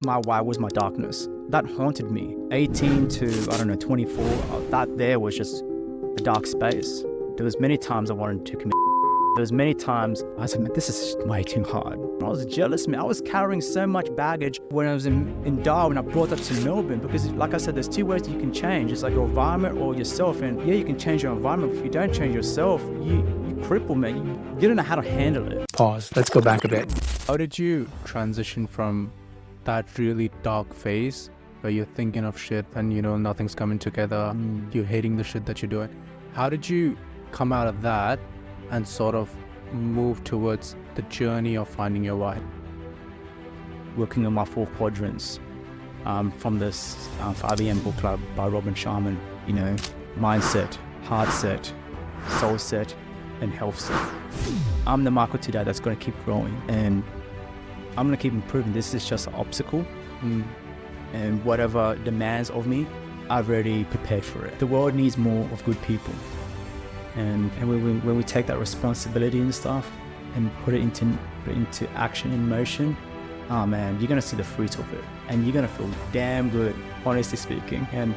my why was my darkness. That haunted me. 18 to, 24, that there was just a dark space. There was many times I wanted to commit. There was many times I said, man, this is way too hard. I was jealous, man. I was carrying so much baggage when I was in Darwin. I brought that to Melbourne because, like I said, there's two ways you can change. It's like your environment or yourself. And yeah, you can change your environment, but if you don't change yourself, you cripple, man. You don't know how to handle it. Pause. Let's go back a bit. How did you transition from that really dark phase where you're thinking of shit and nothing's coming together, you're hating the shit that you're doing? How did you come out of that and sort of move towards the journey of finding your why? Working on my Four Quadrants from this IBM book club by Robin Sharman, mindset, heart set, soul set, and health set. I'm the Michael today that's going to keep growing, and I'm going to keep improving. This is just an obstacle, and whatever demands of me, I've already prepared for it. The world needs more of good people. And when we take that responsibility and stuff and put it into action and motion, oh man, you're gonna see the fruits of it, and you're gonna feel damn good, honestly speaking. And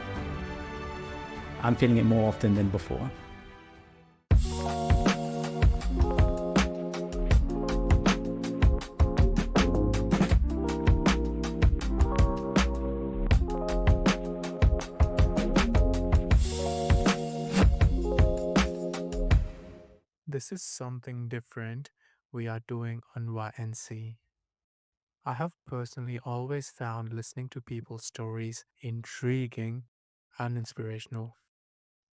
I'm feeling it more often than before. This is something different we are doing on YNC. I have personally always found listening to people's stories intriguing and inspirational.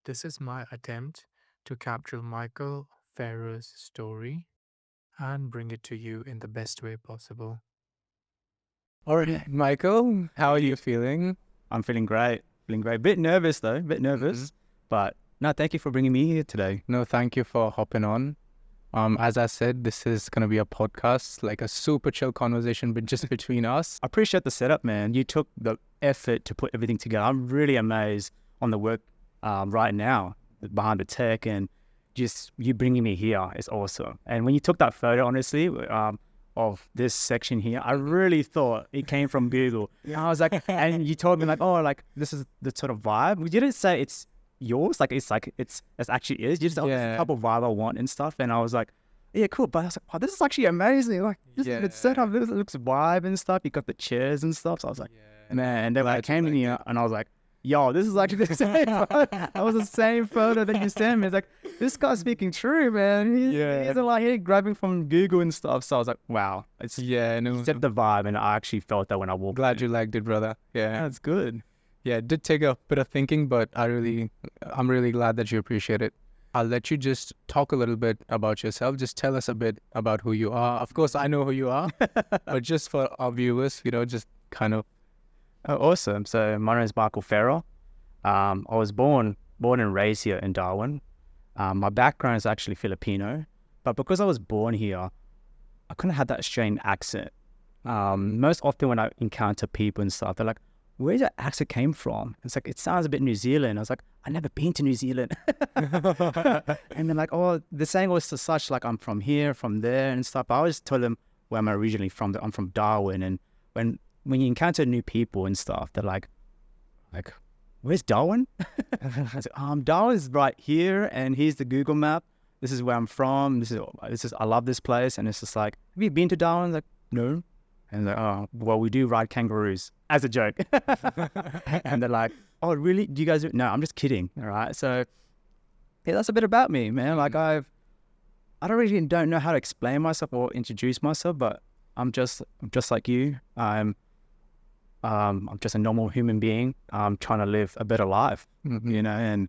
This is my attempt to capture Michael Ferrer's story and bring it to you in the best way possible. All right, Michael, how are you feeling? I'm feeling great. Bit nervous though, but no, thank you for bringing me here today. No, thank you for hopping on. As I said, this is going to be a podcast, like a super chill conversation, but just between us. I appreciate the setup, man. You took the effort to put everything together. I'm really amazed on the work right now behind the tech, and just you bringing me here is awesome. And when you took that photo, honestly, of this section here, I really thought it came from Google. I was like, and you told me like, oh, like this is the sort of vibe. We didn't say it's yours, it's actually is. You just this type of vibe I want and stuff. And I was like, yeah, cool. But I was like, wow, this is actually amazing. Like, it's set up. It looks vibe and stuff. You got the chairs and stuff. So I was like, man. And then I came in here and I was like, yo, this is actually the same photo. That was the same photo that you sent me. It's like, this guy's speaking true, man. He's like, he grabbing from Google and stuff. So I was like, wow. It's set the vibe, and I actually felt that when I walked Glad you liked it, brother. Yeah, that's good. Yeah, it did take a bit of thinking, but I'm really glad that you appreciate it. I'll let you just talk a little bit about yourself. Just tell us a bit about who you are. Of course, I know who you are, but just for our viewers, just kind of. Oh, awesome. So my name is Michael Ferrer. I was born and raised here in Darwin. My background is actually Filipino, but because I was born here, I kind of had that Australian accent. Most often when I encounter people and stuff, they're like, where's that accent came from? It's like, it sounds a bit New Zealand. I was like, I've never been to New Zealand. And they're like, oh, the saying was such, like, I'm from here, from there and stuff. I always tell them where I'm originally from. I'm from Darwin. And when you encounter new people and stuff, they're like, where's Darwin? I was like, Darwin's right here, and here's the Google map. This is where I'm from. This is I love this place. And it's just like, have you been to Darwin? Like, no. And they're like, oh, well, we do ride kangaroos, as a joke. And they're like, oh, really? Do you guys do? No, I'm just kidding. All right. So yeah, that's a bit about me, man. Like I don't know how to explain myself or introduce myself, but I'm just like you. I'm just a normal human being. I'm trying to live a better life, and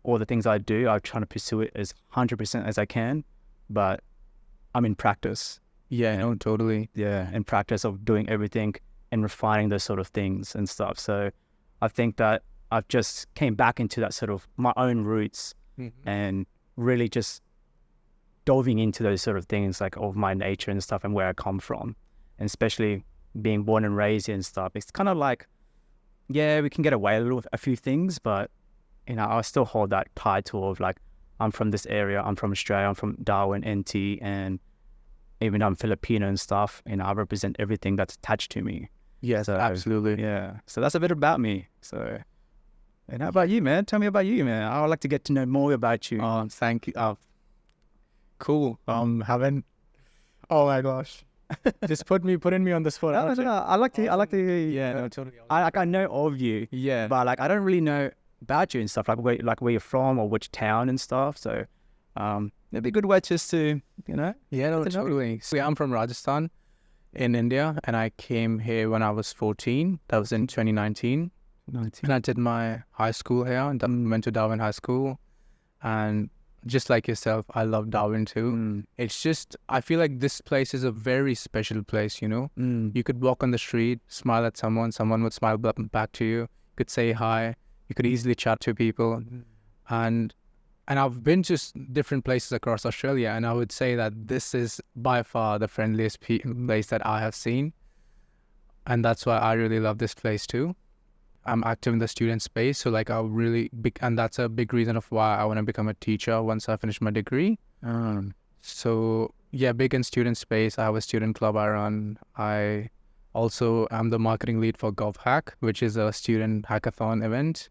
all the things I do, I'm trying to pursue it as 100% as I can, but I'm in practice. Yeah, no, totally. Yeah, in practice of doing everything and refining those sort of things and stuff. So I think that I've just came back into that sort of my own roots and really just delving into those sort of things, like of my nature and stuff and where I come from. And especially being born and raised here and stuff, it's kind of like, yeah, we can get away a little with a few things, but, I still hold that title of like, I'm from this area, I'm from Australia, I'm from Darwin, NT, and even though I'm Filipino and stuff, I represent everything that's attached to me. Yes, So absolutely. yeah, so that's a bit about me. So, and how about you, man? Tell me about you, man. I would like to get to know more about you. Thank you. Cool. Haven't. Oh my gosh. Just putting me on the spot. No. I like to. I like to. Yeah, no, totally. I know of you, Yeah. but like I don't really know about you and stuff, like where you're from or which town and stuff. So, it'd be a good way just to Yeah, no, get to know you. totally. So I'm from Rajasthan in India, and I came here when I was 14. That was in 2019. And I did my high school here and then went to Darwin High School. And just like yourself, I love Darwin too. It's just, I feel like this place is a very special place, you know? You could walk on the street, smile at someone would smile back to you. You could say hi. You could easily chat to people. And I've been to different places across Australia, and I would say that this is by far the friendliest place that I have seen. And that's why I really love this place too. I'm active in the student space, so like and that's a big reason of why I want to become a teacher once I finish my degree. So yeah, big in student space. I have a student club I run. I also am the marketing lead for GovHack, which is a student hackathon event.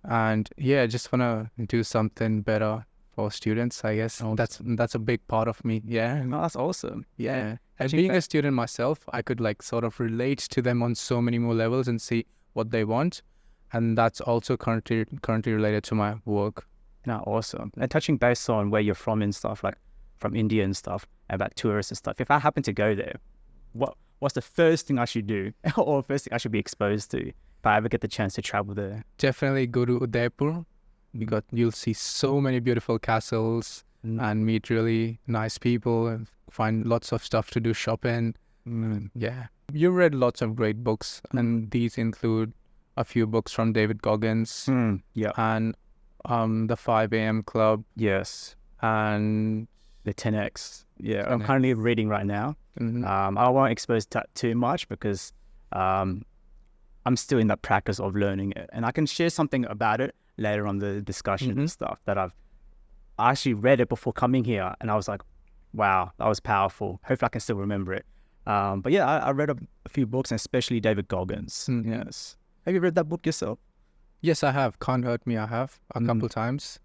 And yeah, I just want to do something better for students, I guess. That's a big part of me. Yeah. No, that's awesome. Yeah. And being a student myself, I could like sort of relate to them on so many more levels and see what they want. And that's also currently related to my work. No, awesome. And touching base on where you're from and stuff, like from India and stuff, about tourists and stuff. If I happen to go there, what's the first thing I should do or first thing I should be exposed to if I ever get the chance to travel there? Definitely go to Udaipur. You'll see so many beautiful castles and meet really nice people and find lots of stuff to do shopping. Yeah. You've read lots of great books, and these include a few books from David Goggins. Yeah. And the 5 a.m. Club. Yes. And the 10X. Yeah. I'm currently reading right now. I won't expose that too much because I'm still in that practice of learning it. And I can share something about it later on the discussion and stuff that I actually read it before coming here. And I was like, wow, that was powerful. Hopefully I can still remember it. But yeah, I read a few books, and especially David Goggins. Yes. Have you read that book yourself? Yes, I have. Can't Hurt Me, I have a couple times.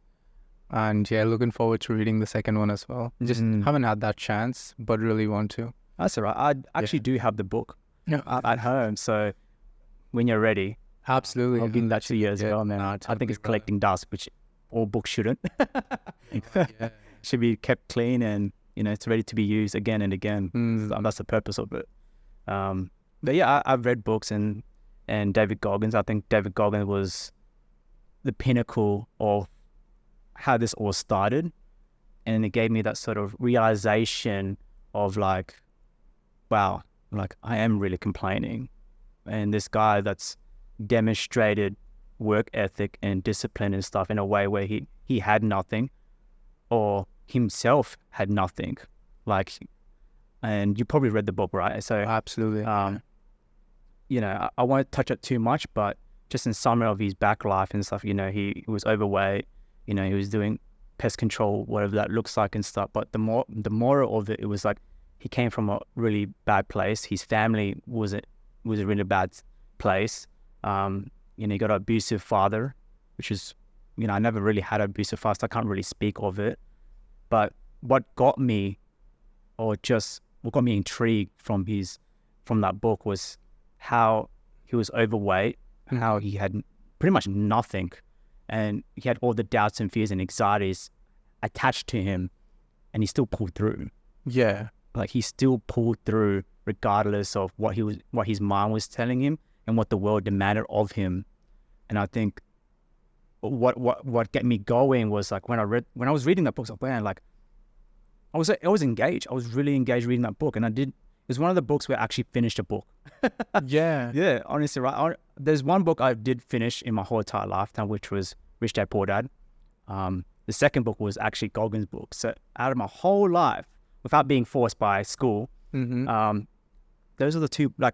And yeah, looking forward to reading the second one as well. Just haven't had that chance, but really want to. That's all right. I actually do have the book at home. So when you're ready, absolutely, I'll give that to you as well, man. I think it's collecting dust, which all books shouldn't. Should be kept clean and, it's ready to be used again and again. That's the purpose of it. But yeah, I've read books and David Goggins. I think David Goggins was the pinnacle of how this all started. And it gave me that sort of realization of like, wow, like I am really complaining. And this guy that's demonstrated work ethic and discipline and stuff in a way where he had nothing or himself had nothing. Like, and you probably read the book, right? So absolutely. I won't touch it too much, but just in summary of his back life and stuff, he was overweight, he was doing pest control, whatever that looks like and stuff. But the moral of it was like, he came from a really bad place. His family was a really bad place. He got an abusive father, which is, I never really had an abusive father, so I can't really speak of it. But what got me intrigued from that book was how he was overweight and how he had pretty much nothing, and he had all the doubts and fears and anxieties attached to him, and he still pulled through. Yeah, like he still pulled through regardless of what his mind was telling him and what the world demanded of him. And I think what get me going was like when I was reading that book, I was like, man, like I was engaged. I was really engaged reading that book, and it was one of the books where I actually finished a book. Yeah, honestly, right. There's one book I did finish in my whole entire lifetime, which was Rich Dad Poor Dad. The second book was actually Goggins' book. So out of my whole life, without being forced by school, those are the two, like,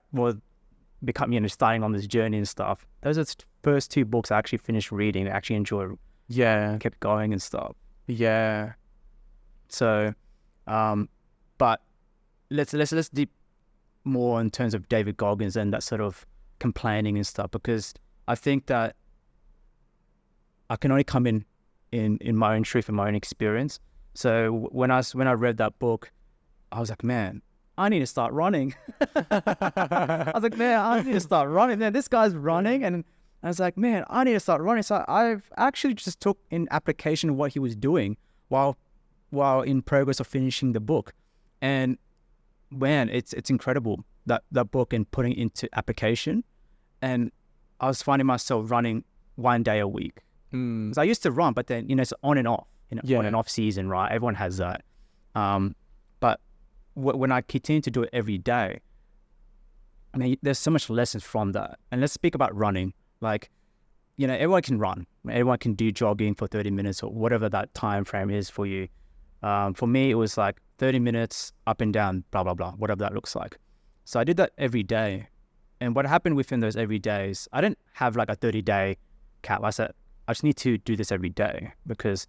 starting on this journey and stuff. Those are the first two books I actually finished reading. I actually enjoyed. Yeah, kept going and stuff. Yeah. So, but let's more in terms of David Goggins and that sort of complaining and stuff, because I think that I can only come in my own truth and my own experience. So when I read that book, I was like, man, I need to start running. I was like, man, I need to start running. Man, this guy's running, and I was like, man, I need to start running. So I've actually just took in application what he was doing while in progress of finishing the book, and man, it's incredible that book and putting it into application. And I was finding myself running 1 day a week. Because I used to run, but then, it's on and off, on and off season, right? Everyone has that. But when I continue to do it every day, I mean, there's so much lessons from that. And let's speak about running. Like, everyone can run. Everyone can do jogging for 30 minutes or whatever that time frame is for you. For me, it was like 30 minutes up and down, blah, blah, blah, whatever that looks like. So I did that every day. And what happened within those every days, I didn't have like a 30-day cap. I said, I just need to do this every day because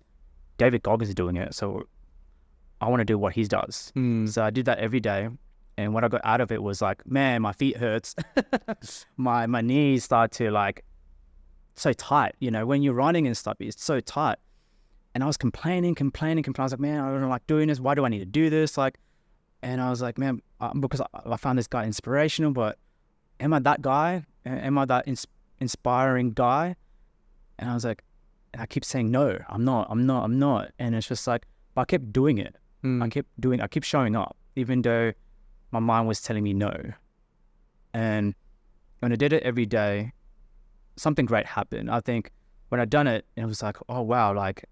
David Goggins is doing it. So I want to do what he does. So I did that every day. And what I got out of it was like, man, my feet hurts. my knees start to like so tight. When you're running and stuff, it's so tight. And I was complaining. I was like, man, I don't like doing this. Why do I need to do this? And I was like, man, because I found this guy inspirational, but am I that guy? Am I that inspiring guy? And I was like, and I keep saying, no, I'm not. And it's just like, but I kept doing it. I kept showing up, even though my mind was telling me no. And when I did it every day, something great happened. I think when I done it, it was like, oh, wow, like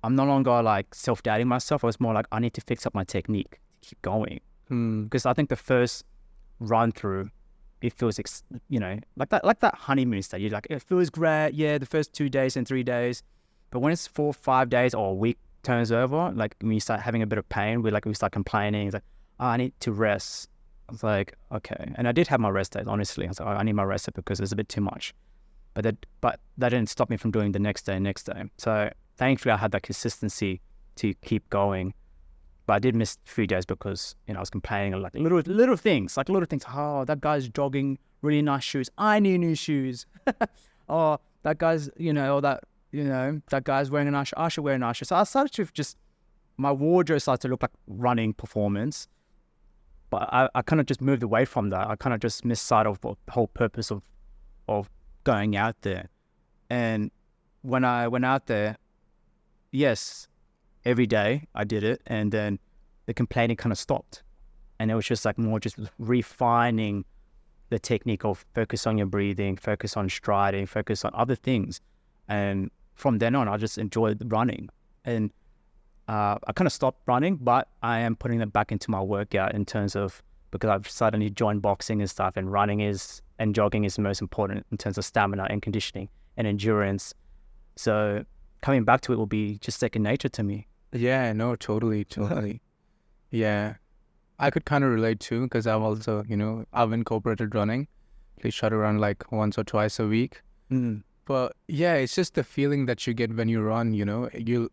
I'm no longer like self-doubting myself. I was more like, I need to fix up my technique to keep going. Because I think the first run through, it feels, like that honeymoon stage. You're like, it feels great. Yeah, the first 2 days and 3 days. But when it's 4 or 5 days or a week turns over, like when you start having a bit of pain, we start complaining. It's like, oh, I need to rest. I was like, okay. And I did have my rest days, honestly. I was like, oh, I need my rest day because it's a bit too much. But that didn't stop me from doing the next day. So thankfully I had that consistency to keep going. But I did miss a few days because, I was complaining like little things. Oh, that guy's jogging, really nice shoes. I need new shoes. Oh, that guy's, that guy's wearing a nice shoe. I should wear a nice shoe. So I started to my wardrobe started to look like running performance. But I kind of just moved away from that. I kind of just missed sight of the whole purpose of going out there. And when I went out there, yes, every day I did it, and then the complaining kind of stopped. And it was just like more just refining the technique of focus on your breathing, focus on striding, focus on other things. And from then on, I just enjoyed running. And I kind of stopped running, but I am putting it back into my workout in terms of, because I've suddenly joined boxing and stuff, and and jogging is the most important in terms of stamina and conditioning and endurance. So coming back to it will be just second nature to me. Yeah, no, totally. Yeah. I could kind of relate too, because I've also, I've incorporated running. At least try to run like once or twice a week. But yeah, it's just the feeling that you get when you run,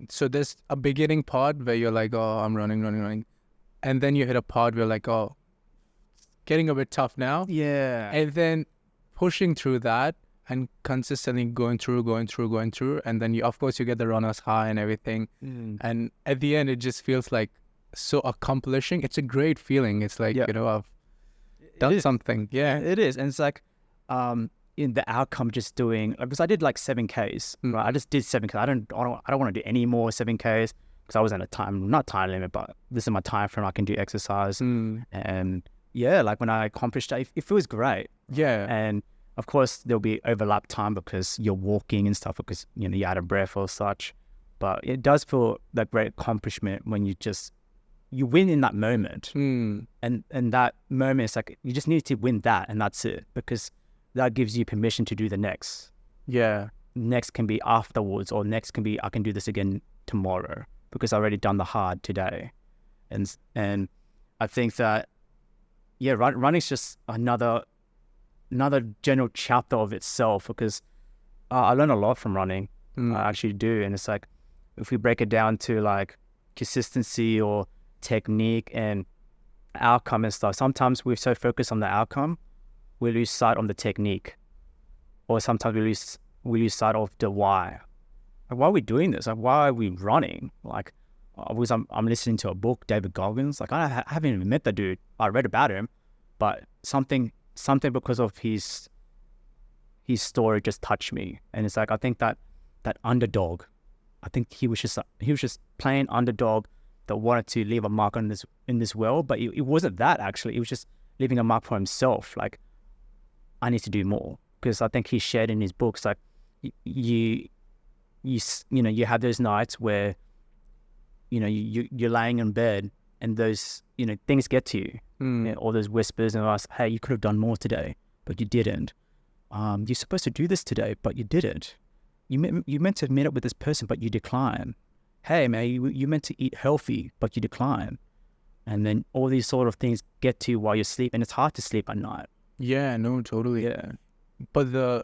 so there's a beginning part where you're like, oh, I'm running. And then you hit a part where you're like, oh, getting a bit tough now. Yeah. And then pushing through that and consistently going through. And then of course you get the runner's high and everything. And at the end, it just feels like so accomplishing. It's a great feeling. It's like, I've done something. Yeah, it is. And it's like, in the outcome, just doing, because I did like 7Ks, right? I just did 7Ks. I don't want to do any more 7Ks because I was in not time limit, but this is my time frame. I can do exercise. And yeah, like when I accomplished that, it feels great. Yeah. And of course there'll be overlap time because you're walking and stuff, because, you're out of breath or such. But it does feel like great accomplishment when you win in that moment. And that moment is like, you just need to win that, and that's it, because that gives you permission to do the next. Yeah. Next can be afterwards, or next can be, I can do this again tomorrow because I already done the hard today. And I think that, yeah, running's just another general chapter of itself, because I learn a lot from running. I actually do. And it's like, if we break it down to like consistency or technique and outcome and stuff. Sometimes we're so focused on the outcome, we lose sight on the technique, or sometimes we lose sight of the why. Like, why are we doing this? Like, why are we running? Like, I'm listening to a book, David Goggins. Like, I haven't even met the dude. I read about him, but something because of his story just touched me. And it's like, I think that underdog, I think he was just playing underdog that wanted to leave a mark on in this world, but it wasn't that actually. It was just leaving a mark for himself. Like, I need to do more, because I think he shared in his books, like, you know, you have those nights where, you know, you're laying in bed and those, you know, things get to you, you know, all those whispers and us, hey, you could have done more today, but you didn't. You're supposed to do this today, but you didn't. You meant to meet up with this person, but you decline. Hey, man, you meant to eat healthy, but you decline. And then all these sort of things get to you while you're asleep, and it's hard to sleep at night. Yeah, no, totally. Yeah. But the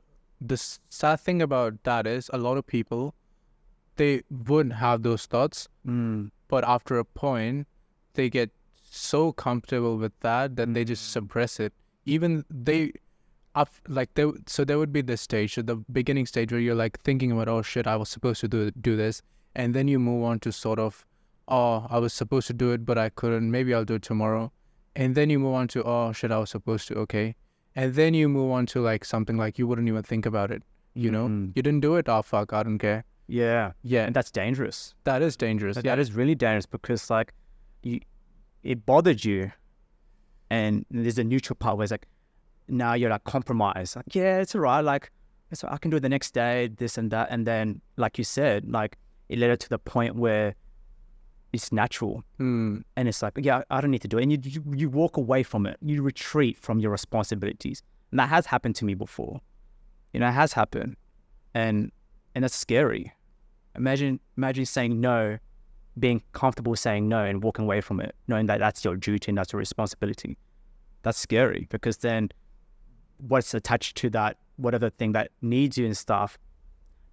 sad thing about that is a lot of people, they would have those thoughts, but after a point, they get so comfortable with that they just suppress it. Even so there would be this stage, the beginning stage, where you're like thinking about, oh shit, I was supposed to do this, and then you move on to sort of, oh, I was supposed to do it, but I couldn't. Maybe I'll do it tomorrow, and then you move on to, oh shit, I was supposed to. Okay. And then you move on to like something like you wouldn't even think about it, you know? You didn't do it, oh fuck, I don't care. Yeah. Yeah. And that's dangerous. That is dangerous. That is really dangerous, because like it bothered you, and there's a neutral part where it's like, now you're like compromised. Like, yeah, it's all right. Like, I can do it the next day, this and that. And then, like you said, like, it led it to the point where it's natural. And it's like, yeah, I don't need to do it. And you walk away from it. You retreat from your responsibilities. And that has happened to me before. You know, it has happened. And that's scary. Imagine saying no, being comfortable saying no and walking away from it, knowing that that's your duty and that's your responsibility. That's scary, because then what's attached to that, whatever thing that needs you and stuff,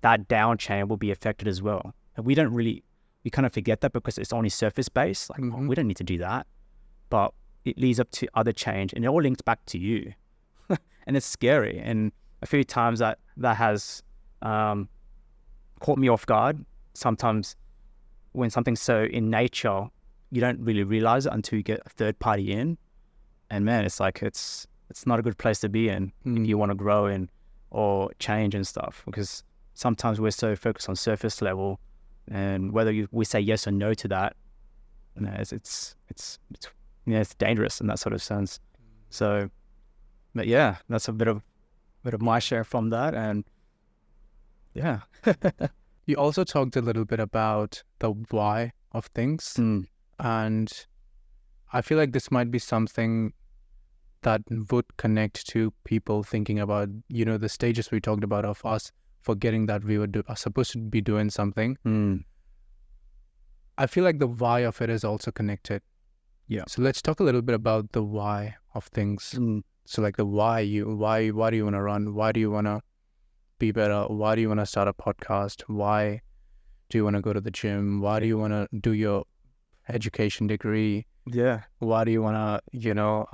that down chain will be affected as well. And we kind of forget that, because it's only surface based. Like, oh, we don't need to do that. But it leads up to other change, and it all links back to you. And it's scary. And a few times that has caught me off guard. Sometimes when something's so in nature, you don't really realize it until you get a third party in. And man, it's like, it's not a good place to be in if you want to grow or change and stuff, because sometimes we're so focused on surface level, and whether we say yes or no to that, you know, it's dangerous in that sort of sense. So, but yeah, that's a bit of my share from that. And yeah. You also talked a little bit about the why of things, and I feel like this might be something that would connect to people thinking about, you know, the stages we talked about of us forgetting that we are supposed to be doing something. I feel like the why of it is also connected. Yeah. So let's talk a little bit about the why of things. So like the why do you want to run? Why do you want to be better? Why do you want to start a podcast? Why do you want to go to the gym? Why do you want to do your education degree? Yeah. Why do you want to, you know,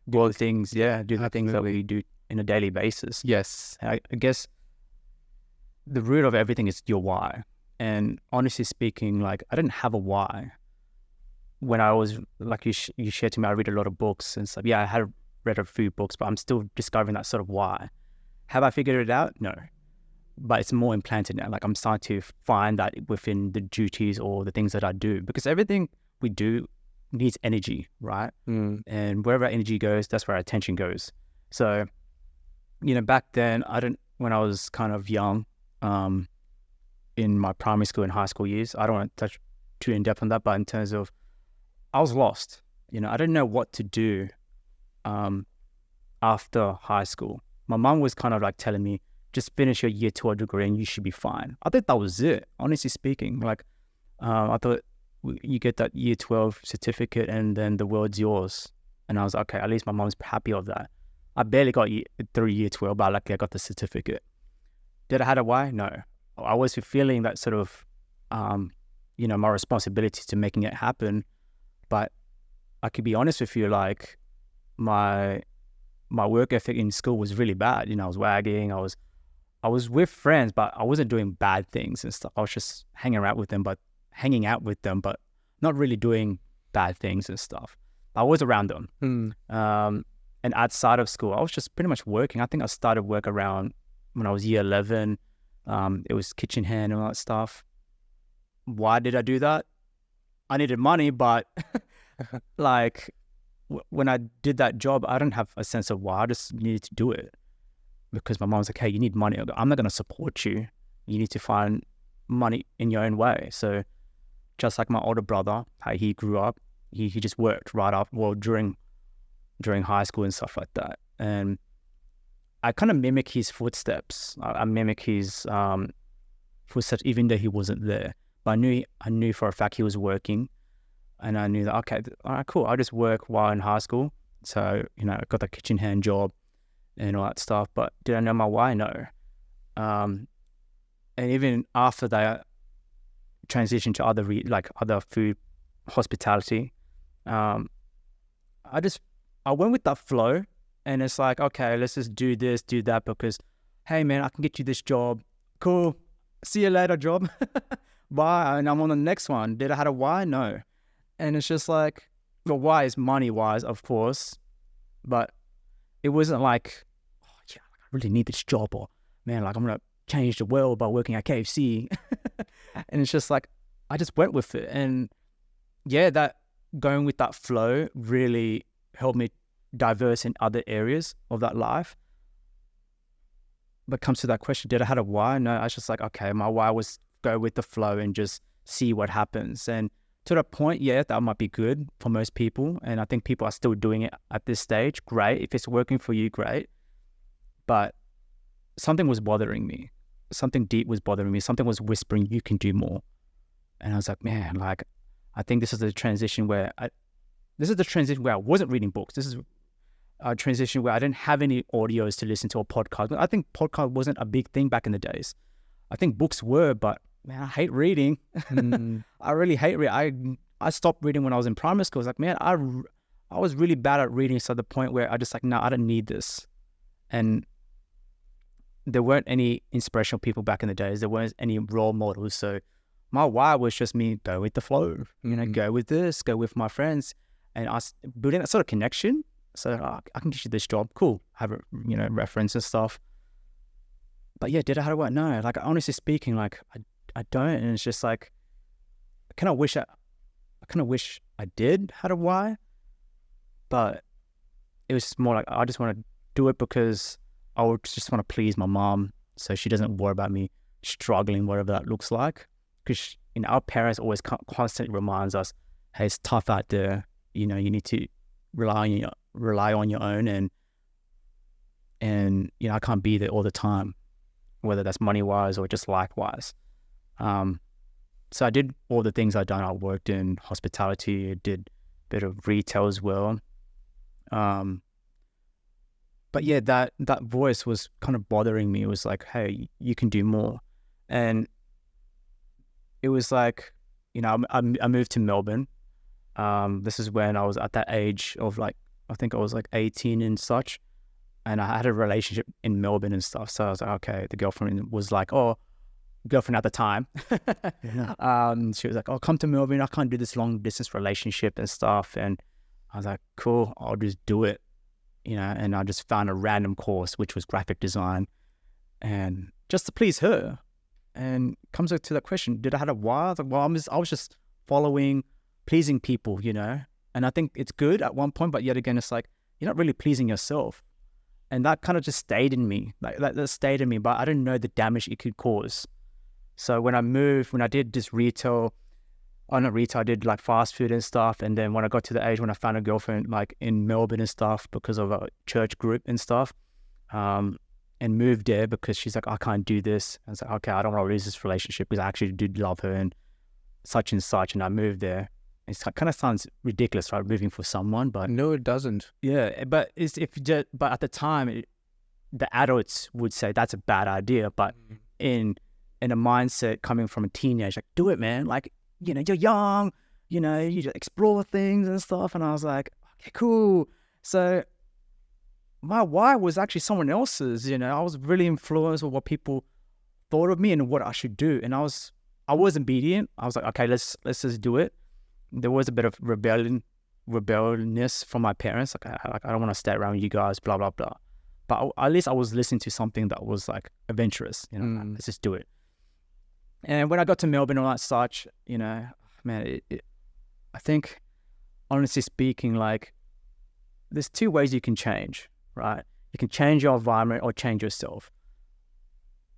do the things that we do in a daily basis. Yes. I guess the root of everything is your why. And honestly speaking, like, I didn't have a why. When I was, like you shared to me, I read a lot of books and stuff. Yeah, I had read a few books, but I'm still discovering that sort of why. Have I figured it out? No. But it's more implanted now. Like, I'm starting to find that within the duties or the things that I do, because everything we do needs energy, right? And wherever our energy goes, that's where our attention goes. So, you know, back then, when I was kind of young, in my primary school and high school years, I don't want to touch too in depth on that, but in terms of, I was lost. You know, I didn't know what to do after high school. My mom was kind of like telling me, just finish your year 12 degree and you should be fine. I thought that was it, honestly speaking. Like, I thought you get that year 12 certificate and then the world's yours. And I was like, okay, at least my mom's happy of that. I barely got through year 12, but luckily I got the certificate. Did I have a why? No. I was feeling that sort of, you know, my responsibility to making it happen. But I could be honest with you, like my work ethic in school was really bad. You know, I was wagging, I was with friends, but I wasn't doing bad things and stuff. I was just hanging out with them, but not really doing bad things and stuff. I was around them. And outside of school, I was just pretty much working. I think I started work around when I was year 11. It was kitchen hand and all that stuff. Why did I do that? I needed money, but like when I did that job, I didn't have a sense of why. I just needed to do it because my mom was like, hey, you need money. I go, I'm not going to support you. You need to find money in your own way. So just like my older brother, how he grew up, he just worked right up, well, during high school and stuff like that. And I kind of mimic his footsteps. I mimic his footsteps, even though he wasn't there. But I knew for a fact he was working, and I knew that, okay, all right, cool. I'll just work while in high school. So, you know, I got the kitchen hand job and all that stuff. But did I know my why? No. And even after that, transition to other food hospitality, I went with that flow, and it's like, okay, let's just do this, do that, because hey man, I can get you this job. Cool. See you later, job. Bye. And I'm on the next one. Did I have a why? No. And it's just like, the why is money wise, of course, but it wasn't like, oh yeah, I really need this job, or man, like I'm gonna change the world by working at KFC. And it's just like, I just went with it. And yeah, that going with that flow really helped me diverse in other areas of that life. But comes to that question, did I have a why? No, I was just like, okay, my why was go with the flow and just see what happens. And to the point, yeah, that might be good for most people. And I think people are still doing it at this stage. Great. If it's working for you, great. But something was bothering me. Something deep was bothering me. Something was whispering, you can do more. And I was like, man, like, I think this is the transition where I wasn't reading books. This is a transition where I didn't have any audios to listen to, or podcast. I think podcast wasn't a big thing back in the days. I think books were, but man, I hate reading. I really hate reading. I stopped reading when I was in primary school. I was like, man, I was really bad at reading to the point where I just like, no, I don't need this. And there weren't any inspirational people back in the days. There weren't any role models. So my why was just me go with the flow, you know, go with this, go with my friends. And I was building that sort of connection. So I can get you this job. Cool. Have a, you know, reference and stuff. But yeah, did I have a why? No. Like, honestly speaking, like I don't. And it's just like, I kind of wish I did had a why. But it was more like, I just want to do it because I would just want to please my mom, so she doesn't worry about me struggling, whatever that looks like. Because, you know, our parents always constantly reminds us, hey, it's tough out there. You know, you need to rely on your own, and you know, I can't be there all the time, whether that's money wise or just life wise. So I did all the things I'd done. I worked in hospitality, I did a bit of retail as well. But yeah, that voice was kind of bothering me. It was like, hey, you can do more. And it was like, you know, I moved to Melbourne. This is when I was at that age of like, I think I was like 18 and such. And I had a relationship in Melbourne and stuff. So I was like, okay, the girlfriend was like, girlfriend at the time. She was like, oh, come to Melbourne. I can't do this long distance relationship and stuff. And I was like, cool, I'll just do it. You know, and I just found a random course, which was graphic design, and just to please her. And comes to that question, did I have a why? I was like, well, I was just following, pleasing people, you know. And I think it's good at one point, but yet again, it's like, you're not really pleasing yourself. And that kind of just stayed in me, like that stayed in me, but I didn't know the damage it could cause. So when I did this retail, I did like fast food and stuff. And then when I got to the age when I found a girlfriend like in Melbourne and stuff because of a church group and stuff, and moved there because she's like, I can't do this. I was like, okay, I don't want to lose this relationship because I actually did love her and such. And I moved there. It kind of sounds ridiculous, right? Moving for someone, but No, it doesn't. yeah, but but at the time, the adults would say that's a bad idea. But in a mindset coming from a teenage, like, do it, man. Like, you know, you're young, you just explore things and stuff. And I was like, okay, cool. So my why was actually someone else's. I was really influenced with what people thought of me and what I should do. And I was obedient. I was like, okay, let's just do it. There was a bit of rebelliousness from my parents. Like, I don't want to stay around you guys, blah, blah, blah. But at least I was listening to something that was like adventurous, let's just do it. And when I got to Melbourne and all that such, man, I think, honestly speaking, like, there's two ways you can change, right? You can change your environment or change yourself.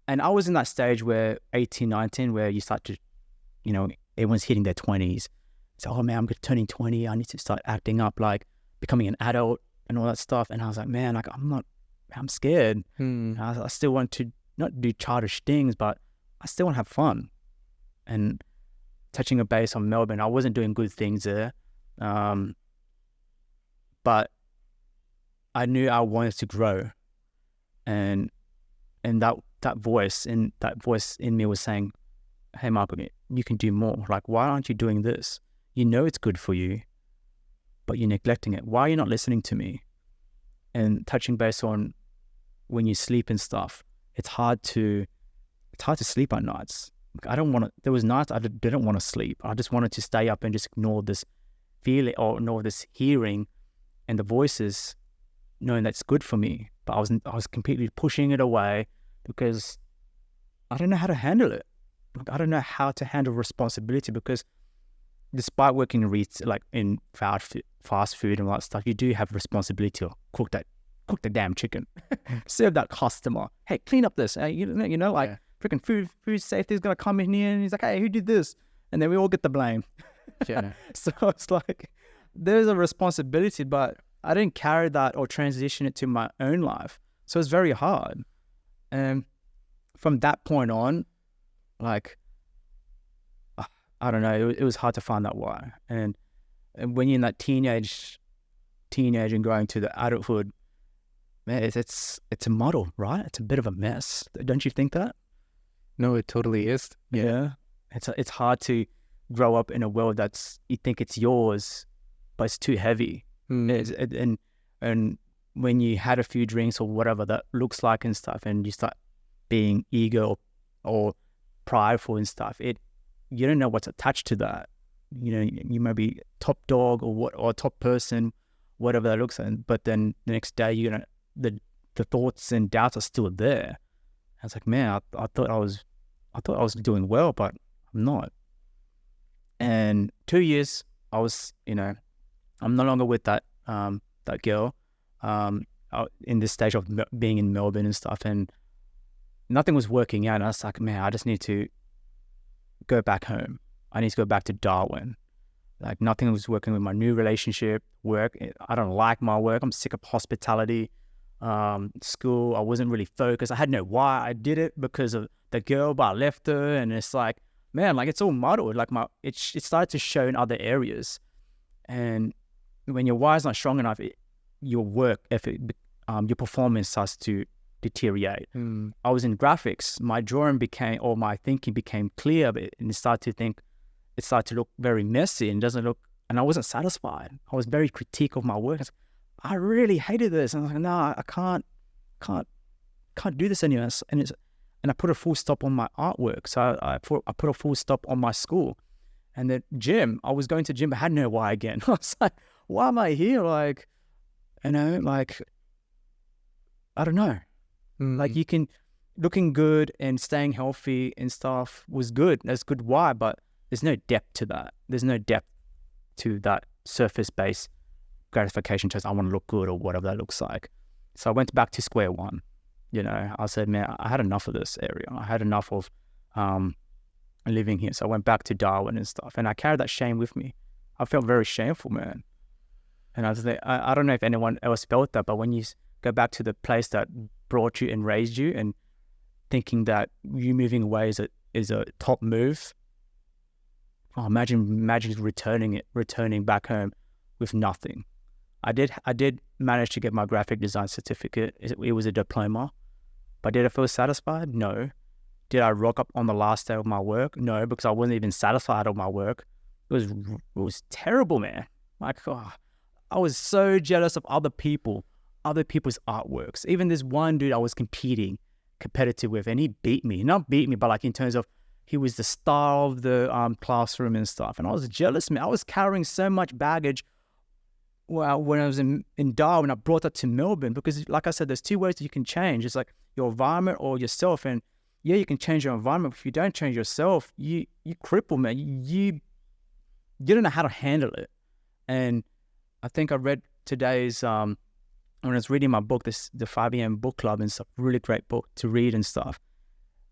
And I was in that stage where 18, 19, where you start to, everyone's hitting their 20s. So, oh man, I'm turning 20. I need to start acting up, like becoming an adult and all that stuff. And I was like, man, like, I'm scared. I still want to not do childish things, but I still want to have fun. And touching a base on Melbourne, I wasn't doing good things there. But I knew I wanted to grow. And that voice in me was saying, hey, Michael, you can do more. Like, why aren't you doing this? It's good for you, but you're neglecting it. Why are you not listening to me? And touching base on when you sleep and stuff, it's hard to sleep at nights. There was nights I didn't want to sleep. I just wanted to stay up and just ignore this feeling or ignore this hearing and the voices, knowing that's good for me. But I was completely pushing it away because I don't know how to handle it. Like, I don't know how to handle responsibility, because despite working in fast food and all that stuff, you do have responsibility to cook the damn chicken, serve that customer. Hey, clean up this. Freaking food safety is gonna come in here, and he's like, hey, who did this? And then we all get the blame. Yeah. So it's like there's a responsibility, but I didn't carry that or transition it to my own life. So it's very hard. And from that point on, like, I don't know, it was hard to find that why. And when you're in that teenage and growing to the adulthood, man, it's a muddle, right? It's a bit of a mess. Don't you think that? No, it totally is. Yeah. It's hard to grow up in a world you think it's yours, but it's too heavy. And when you had a few drinks or whatever that looks like and stuff, and you start being eager or prideful and stuff, you don't know what's attached to that. You may be top dog or top person, whatever that looks like. But then the next day, the thoughts and doubts are still there. I was like, man, I thought I was doing well, but I'm not. And 2 years, I was, I'm no longer with that girl. In this stage of being in Melbourne and stuff, and nothing was working out. And I was like, man, I just need to go back home. I need to go back to Darwin. Like, nothing was working with my new relationship, work. I don't like my work. I'm sick of hospitality. School, I wasn't really focused. I had no why. I did it because of the girl, but I left her. And it's like, man, like, it's all muddled. Like, it started to show in other areas. And when your why is not strong enough, your work effort, your performance starts to deteriorate. I was in graphics. My drawing my thinking became clear, and it started to look very messy and and I wasn't satisfied. I was very critique of my work. I really hated this. And I was like, no, I can't do this anymore. And I put a full stop on my artwork. So I put a full stop on my school. And the gym, I was going to gym, but had no why again. I was like, why am I here? Like, I don't know. Like, looking good and staying healthy and stuff was good. That's good why, but there's no depth to that. There's no depth to that surface-based gratification, just I want to look good or whatever that looks like. So I went back to square one. I said, man, I had enough of this area. I had enough of living here. So I went back to Darwin and stuff, and I carried that shame with me. I felt very shameful, man. And I was like, I don't know if anyone else felt that, but when you go back to the place that brought you and raised you, and thinking that you moving away is a top move, imagine returning back home with nothing. I did manage to get my graphic design certificate. It was a diploma, but did I feel satisfied? No. Did I rock up on the last day of my work? No, because I wasn't even satisfied with my work. was terrible, man. Like, I was so jealous of other people's artworks. Even this one dude I was competitive with, and he beat me. Not beat me, but like in terms of he was the star of the classroom and stuff. And I was jealous, man. I was carrying so much baggage. Well, when I was in Darwin, I brought that to Melbourne because, like I said, there's two ways that you can change. It's like your environment or yourself. And yeah, you can change your environment. But if you don't change yourself, you cripple, man. You don't know how to handle it. And I think I read today's when I was reading my book, the 5 a.m. book club and stuff. Really great book to read and stuff.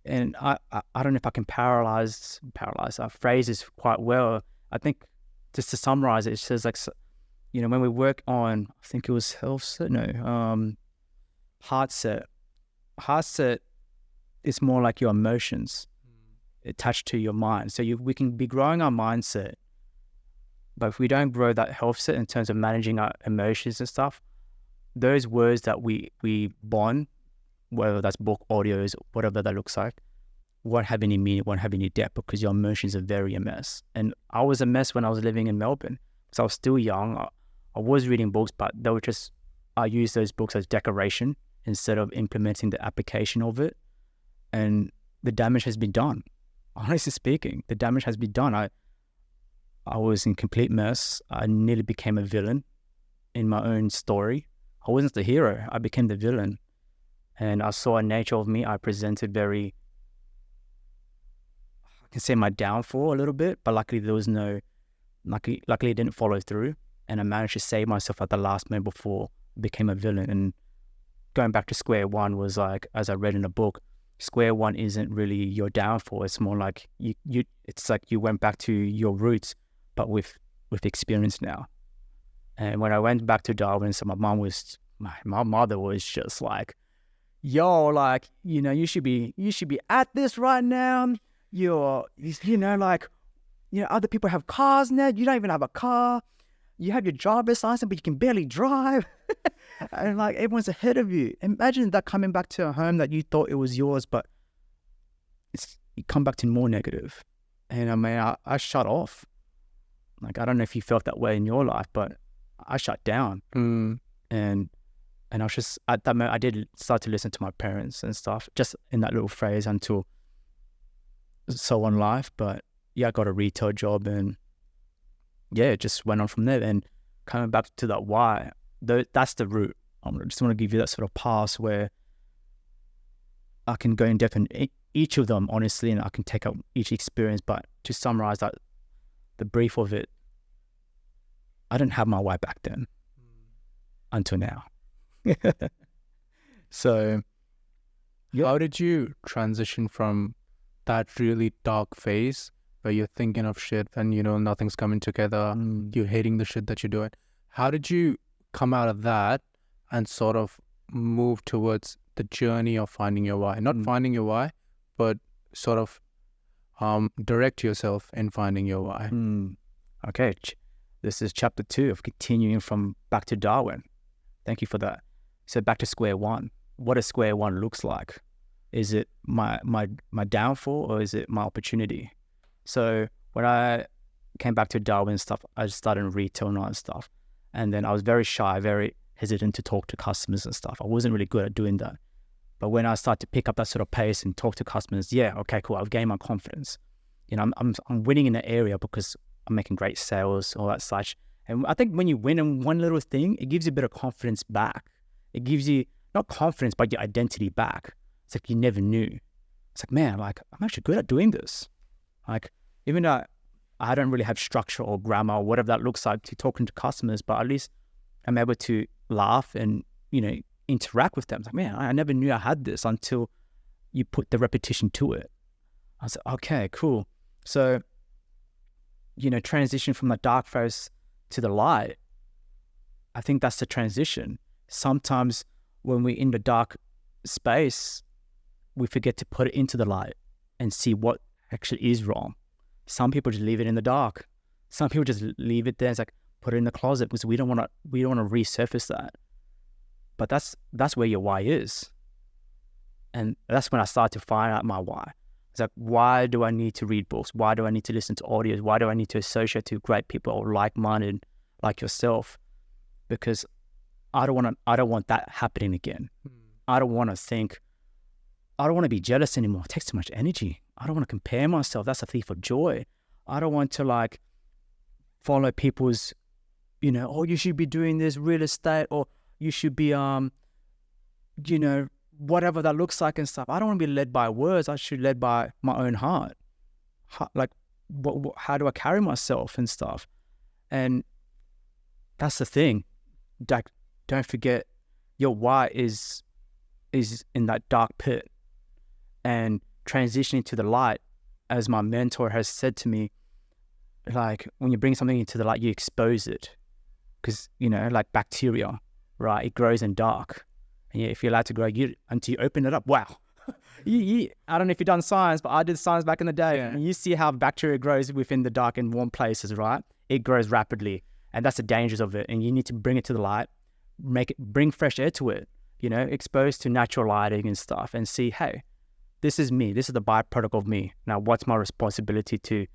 And I don't know if I can parallelize our phrases quite well. I think just to summarize it, it says like, you know, when we work on, I think it was heart set. Heart set is more like your emotions attached to your mind. So we can be growing our mindset, but if we don't grow that health set in terms of managing our emotions and stuff, those words that we bond, whether that's book, audios, whatever that looks like, won't have any meaning, won't have any depth because your emotions are very a mess. And I was a mess when I was living in Melbourne because I was still young. I was reading books, but they were just, I used those books as decoration instead of implementing the application of it. And the damage has been done. Honestly speaking, the damage has been done. I was in complete mess. I nearly became a villain in my own story. I wasn't the hero. I became the villain. And I saw a nature of me. I presented very, I can say my downfall a little bit, but luckily there was luckily it didn't follow through. And I managed to save myself at the last minute before I became a villain. And going back to square one was like, as I read in the book, square one isn't really your downfall. It's more like it's like you went back to your roots, but with experience now. And when I went back to Darwin, so my mother was just like, yo, like, you know, you should be at this right now. Other people have cars now. You don't even have a car. You have your driver's license, but you can barely drive. And like everyone's ahead of you. Imagine that coming back to a home that you thought it was yours, but you come back to more negative. And I mean, I shut off. Like, I don't know if you felt that way in your life, but I shut down. And I was just, at that moment, I did start to listen to my parents and stuff, just in that little phrase until so on life. But yeah, I got a retail job and yeah, it just went on from there. And coming back to that why, that's the root. I just want to give you that sort of pass where I can go in depth in each of them, honestly, and I can take up each experience. But to summarize that, the brief of it, I didn't have my why back then until now. So, yeah. How did you transition from that really dark phase where you're thinking of shit and, you know, nothing's coming together, you're hating the shit that you're doing? How did you come out of that and sort of move towards the journey of finding your why? Not finding your why, but sort of direct yourself in finding your why. Okay, this is chapter 2 of continuing from back to Darwin. Thank you for that. So back to square one. What does square one looks like? Is it my downfall or is it my opportunity? So when I came back to Darwin and stuff, I just started in retail and all that stuff. And then I was very shy, very hesitant to talk to customers and stuff. I wasn't really good at doing that. But when I started to pick up that sort of pace and talk to customers, yeah, okay, cool, I've gained my confidence. You know, I'm winning in the area because I'm making great sales, all that such. And I think when you win in one little thing, it gives you a bit of confidence back. It gives you, not confidence, but your identity back. It's like you never knew. It's like, man, like, I'm actually good at doing this. Like, even though I don't really have structure or grammar or whatever that looks like to talking to customers, but at least I'm able to laugh and, you know, interact with them. It's like, man, I never knew I had this until you put the repetition to it. I was like, okay, cool. So, you know, transition from the dark phase to the light, I think that's the transition. Sometimes when we're in the dark space, we forget to put it into the light and see what actually is wrong. Some people just leave it in the dark. Some people just leave it there. It's like, put it in the closet because we don't want to resurface that. But that's where your why is. And that's when I started to find out my why. It's like, why do I need to read books? Why do I need to listen to audios? Why do I need to associate to great people or like-minded like yourself? Because I don't want that happening again. I don't want to be jealous anymore. It takes too much energy. I don't want to compare myself. That's a thief of joy. I don't want to like follow people's, oh, you should be doing this real estate, or you should be, whatever that looks like and stuff. I don't want to be led by words. I should be led by my own heart. Like, how do I carry myself and stuff? And that's the thing. Like, don't forget, your why is in that dark pit, and transitioning to the light, as my mentor has said to me, like, when you bring something into the light, you expose it, because like bacteria, right? It grows in dark. And if you're allowed to grow, until you open it up, wow. I don't know if you've done science, but I did science back in the day. Yeah. And you see how bacteria grows within the dark and warm places, right? It grows rapidly. And that's the dangers of it. And you need to bring it to the light, bring fresh air to it, exposed to natural lighting and stuff, and see, hey, this is me. This is the byproduct of me. Now, what's my responsibility to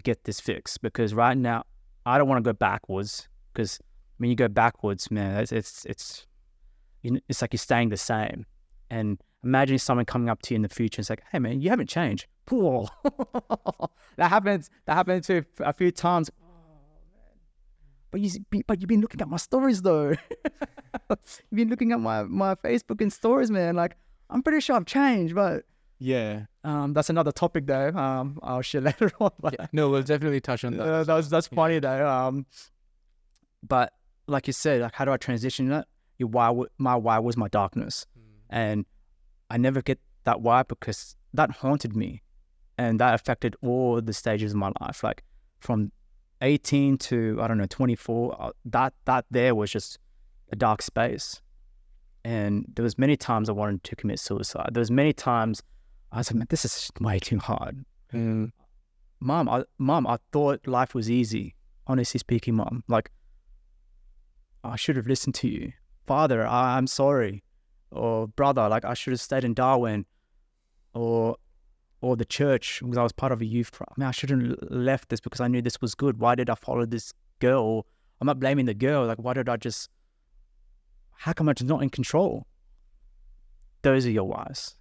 get this fixed? Because right now, I don't want to go backwards, because when you go backwards, man, it's like you're staying the same. And imagine someone coming up to you in the future and it's like, hey man, you haven't changed. Cool. That happened to a few times. But you've been looking at my stories though. You've been looking at my Facebook and stories, man. Like, I'm pretty sure I've changed, but yeah. That's another topic though. I'll share later on. But, yeah. No, we'll definitely touch on that. That's funny though. But like you said, like, how do I transition that? My why was my darkness. And I never get that why, because that haunted me, and that affected all the stages of my life. Like from 18 to, 24, that there was just a dark space. And there was many times I wanted to commit suicide. There was many times I was like, man, this is way too hard. Mom, I thought life was easy. Honestly speaking, Mom, like, I should have listened to you. Father, I'm sorry. Or brother, like, I should have stayed in Darwin. Or the church, because I was part of a youth. I shouldn't have left this because I knew this was good. Why did I follow this girl? I'm not blaming the girl. Like, how come I'm just not in control? Those are your whys.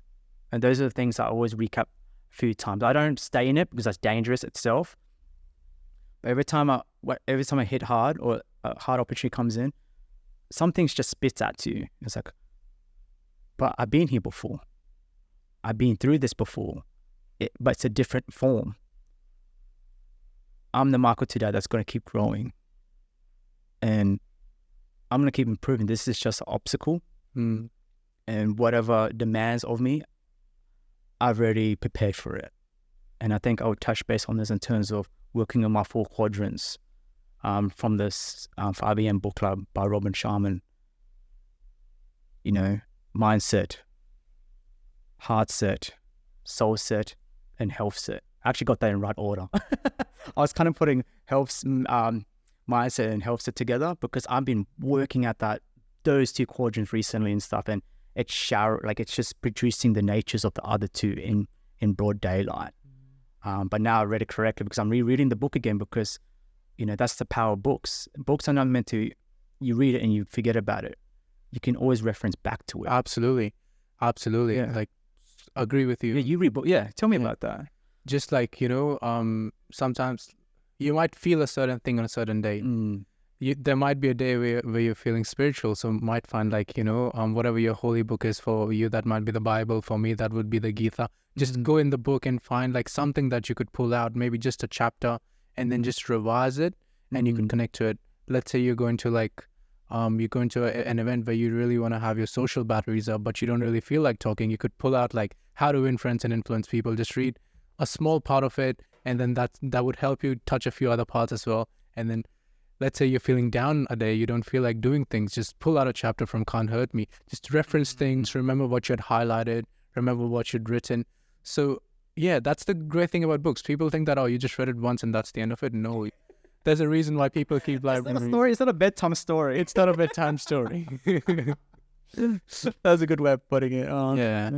And those are the things I always recap a few times. I don't stay in it because that's dangerous itself. But every time I hit hard, or a hard opportunity comes in, some things just spits at you. It's like, but I've been here before. I've been through this before, but it's a different form. I'm the Michael today that's going to keep growing. And I'm going to keep improving. This is just an obstacle. And whatever demands of me, I've already prepared for it. And I think I would touch base on this in terms of working on my 4 quadrants. From this 5am book club by Robin Sharman. Mindset, heart set, soul set, and health set. I actually got that in right order. I was kind of putting mindset and health set together because I've been working at those 2 quadrants recently and stuff, and it's just producing the natures of the other 2 in broad daylight. But now I read it correctly because I'm rereading the book again, because that's the power of books. Books are not meant to, you read it and you forget about it. You can always reference back to it. Absolutely. Yeah. Like, agree with you. Yeah, you read books. Yeah, tell me about that. Just like, sometimes you might feel a certain thing on a certain day. There might be a day where you're feeling spiritual. So you might find like, whatever your holy book is for you, that might be the Bible. For me, that would be the Gita. Just go in the book and find like something that you could pull out, maybe just a chapter, and then just revise it, and you can connect to it. Let's say you're going to an event where you really want to have your social batteries up, but you don't really feel like talking. You could pull out like how to influence and influence people. Just read a small part of it, and then that would help you touch a few other parts as well. And then let's say you're feeling down a day, you don't feel like doing things, just pull out a chapter from Can't Hurt Me. Just reference things, remember what you had highlighted, remember what you'd written. So yeah, that's the great thing about books. People think that, you just read it once and that's the end of it. No, there's a reason why people keep libraries. It's not a story. It's not a bedtime story. It's not a bedtime story. That's a good way of putting it. Yeah.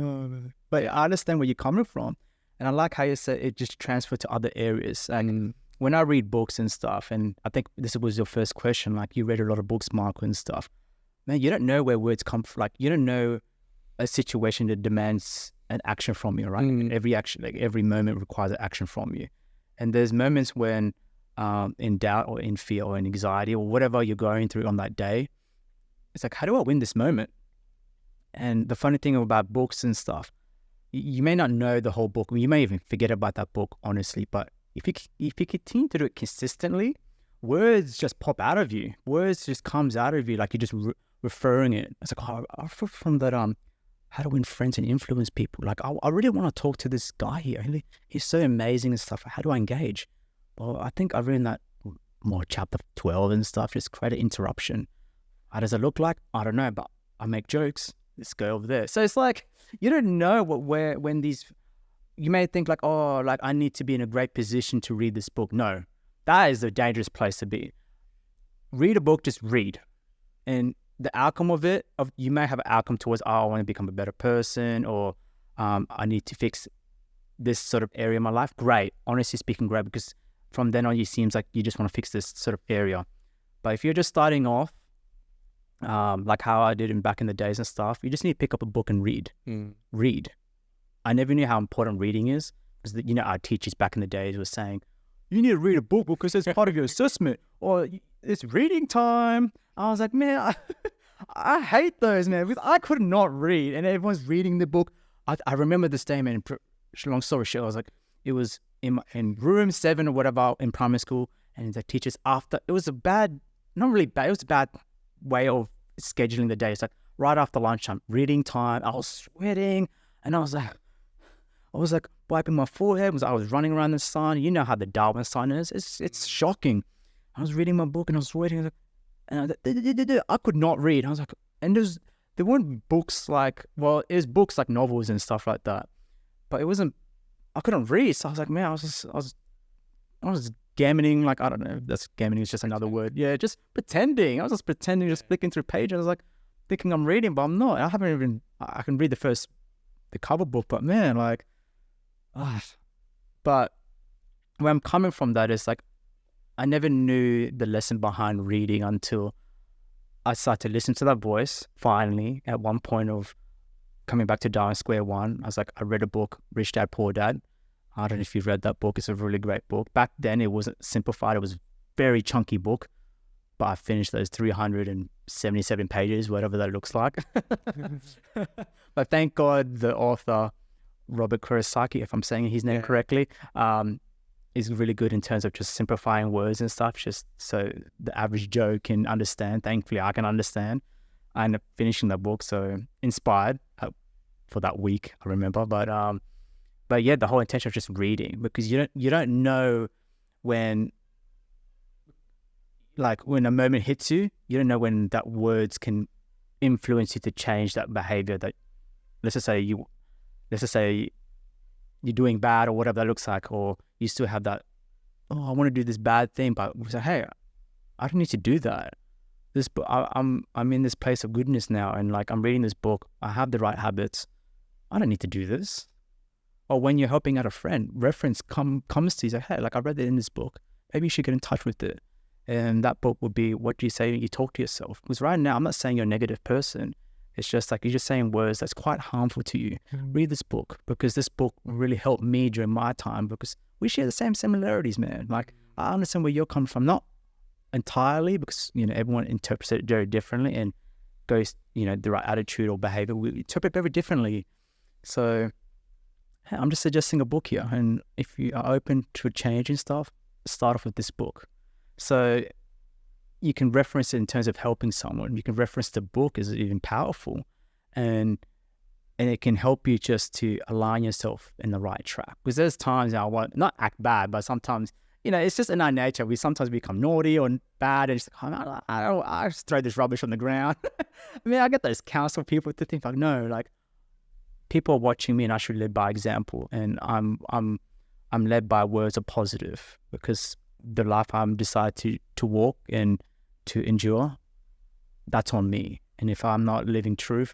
But I understand where you're coming from. And I like how you said it just transferred to other areas. And when I read books and stuff, and I think this was your first question, like you read a lot of books, Michael, and stuff. Man, you don't know where words come from. Like you don't know a situation that demands an action from you, right? Every action, like every moment requires an action from you. And there's moments when in doubt or in fear or in anxiety or whatever you're going through on that day, it's like, how do I win this moment? And the funny thing about books and stuff, you may not know the whole book. You may even forget about that book, honestly. But if you continue to do it consistently, words just pop out of you. Words just comes out of you like you're just referring it. It's like, oh, I feel from that how to win friends and influence people. Like I really want to talk to this guy here. He's so amazing and stuff. How do I engage? Well, I think I read in that more chapter 12 and stuff. Just create an interruption. How does it look like? I don't know, but I make jokes. Let's go over there. So it's like you don't know when these. You may think like, oh, like I need to be in a great position to read this book. No, that is a dangerous place to be. Read a book, just read, and the outcome of it, you may have an outcome towards, oh, I want to become a better person, or I need to fix this sort of area of my life. Great, honestly speaking, great, because from then on, it seems like you just want to fix this sort of area. But if you're just starting off, like how I did back in the days and stuff, you just need to pick up a book and read. Read. I never knew how important reading is, because our teachers back in the days were saying, you need to read a book because it's part of your assessment, or it's reading time. I was like, man, I hate those, man, because I could not read, and everyone's reading the book. I remember this day, man. Long story short, I was like, it was in room 7 or whatever in primary school, and the teachers it was a bad, not really bad, it was a bad way of scheduling the day. It's like right after lunchtime, reading time. I was sweating, and I was like wiping my forehead. I was running around the sun. You know how the Darwin sun is. It's shocking. I was reading my book and I was waiting, and I could not read. I was like, and there weren't books like, well, it was books like novels and stuff like that, but it wasn't. I couldn't read, so I was like, man, I was gammoning, like I don't know. That's gammoning is just another word. Yeah, just pretending. I was just pretending, just flicking through pages. I was like thinking I'm reading, but I'm not. I haven't even. I can read the cover book, but man, like. But where I'm coming from, that is like I never knew the lesson behind reading until I started to listen to that voice. Finally, at one point of coming back to Darwin Square One, I was like, I read a book, Rich Dad Poor Dad. I don't know if you've read that book. It's a really great book. Back then, it wasn't simplified. It was a very chunky book, but I finished those 377 pages, whatever that looks like. But thank God the author, Robert Kurosaki, if I'm saying his name correctly, is really good in terms of just simplifying words and stuff, just so the average Joe can understand. Thankfully, I can understand. I ended up finishing the book, so inspired for that week, I remember. But yeah, the whole intention of just reading, because you don't know when a moment hits you, you don't know when that words can influence you to change that behavior. That let's just say you're doing bad or whatever that looks like, or you still have that, oh, I want to do this bad thing, but we say, hey, I don't need to do that. I'm in this place of goodness now, and like I'm reading this book, I have the right habits. I don't need to do this. Or when you're helping out a friend, reference comes to you, say, hey, like I read it in this book. Maybe you should get in touch with it. And that book would be, what do you say? You talk to yourself. Because right now, I'm not saying you're a negative person. It's just like you're just saying words that's quite harmful to you. Read this book, because this book really helped me during my time, because we share the same similarities, man. Like I understand where you're coming from, not entirely, because everyone interprets it very differently and goes the right attitude or behavior. We interpret very differently. So hey, I'm just suggesting a book here, and if you are open to a change and stuff, start off with this book. So you can reference it in terms of helping someone. You can reference the book as even powerful, and it can help you just to align yourself in the right track. Because there's times I want not act bad, but sometimes it's just in our nature. We sometimes become naughty or bad, and it's like, I just throw this rubbish on the ground. I mean, I get those counsel people to think like, no, like people are watching me, and I should lead by example. And I'm led by words of positive, because the life I'm decided to walk and to endure, that's on me. And if I'm not living truth,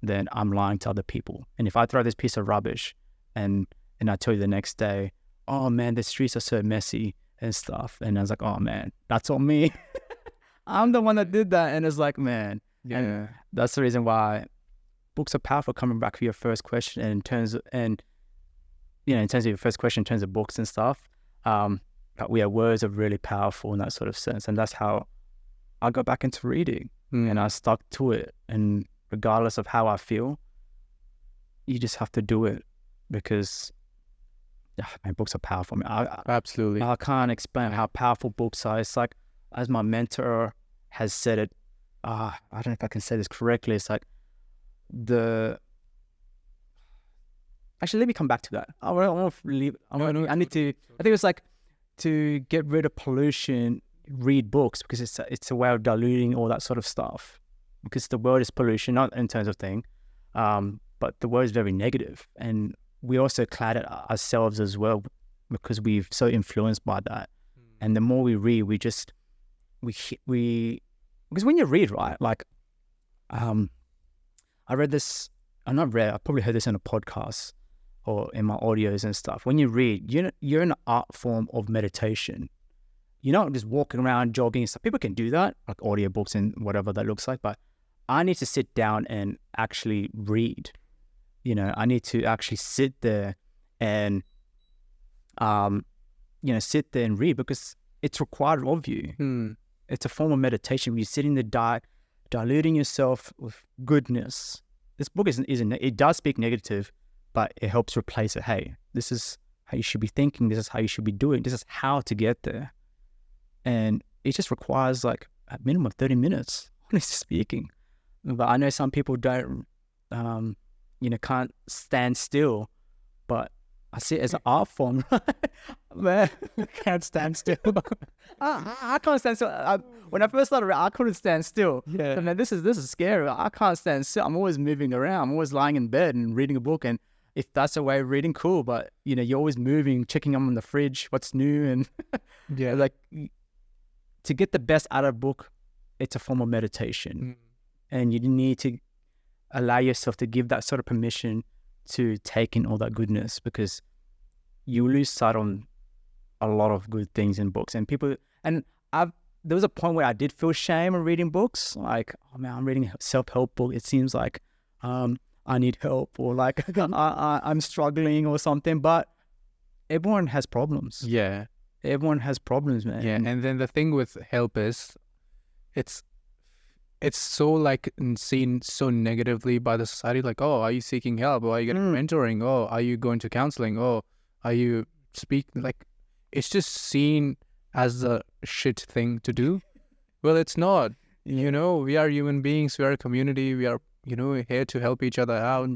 then I'm lying to other people. And if I throw this piece of rubbish and and I tell you the next day, oh man, the streets are so messy and stuff. And I was like, oh man, that's on me. I'm the one that did that. And it's like, man, and that's the reason why books are powerful. Coming back to your first question, and in terms of your first question, in terms of books and stuff, words are really powerful in that sort of sense. And that's how I got back into reading, and I stuck to it. And regardless of how I feel, you just have to do it, because my books are powerful. Absolutely. I can't explain how powerful books are. It's like, as my mentor has said it, I don't know if I can say this correctly. It's like actually, let me come back to that. I want to leave. I think it's like, to get rid of pollution, read books, because it's a way of diluting all that sort of stuff. Because the world is pollution, not in terms of thing, but the world is very negative, and we also cloud it ourselves as well, because we're so influenced by that. And the more we read, because when you read, right, like, I read this, I probably heard this in a podcast or in my audios and stuff. When you read, you're in an art form of meditation. You're not just walking around jogging and stuff. People can do that, like audiobooks and whatever that looks like, but I need to sit down and actually read. I need to actually sit there and, sit there and read, because it's required of you. It's a form of meditation. You're sitting there diluting yourself with goodness. This book it does speak negative, but it helps replace it. Hey, this is how you should be thinking. This is how you should be doing. This is how to get there. And it just requires like a minimum of 30 minutes, honestly speaking. But I know some people don't, can't stand still, but I see it as an art form. Man, I can't stand still. I can't stand still. When I first started, I couldn't stand still. Yeah. And this is scary. I can't stand still. I'm always moving around. I'm always lying in bed and reading a book. And if that's a way of reading, cool. But you're always moving, checking on the fridge, what's new, and like, to get the best out of a book, it's a form of meditation, and you need to allow yourself to give that sort of permission to take in all that goodness, because you lose sight on a lot of good things in books. And there was a point where I did feel shame in reading books, like, oh man, I'm reading a self-help book. It seems like I need help, or like I'm struggling or something. But everyone has problems. Yeah. Everyone has problems, man. Yeah, and then the thing with help is, it's so like seen so negatively by the society. Like, oh, are you seeking help? Or are you getting mentoring? Oh, are you going to counseling? Oh, are you speaking? Like, it's just seen as a shit thing to do. Well, it's not. We are human beings. We are a community. We are, here to help each other out.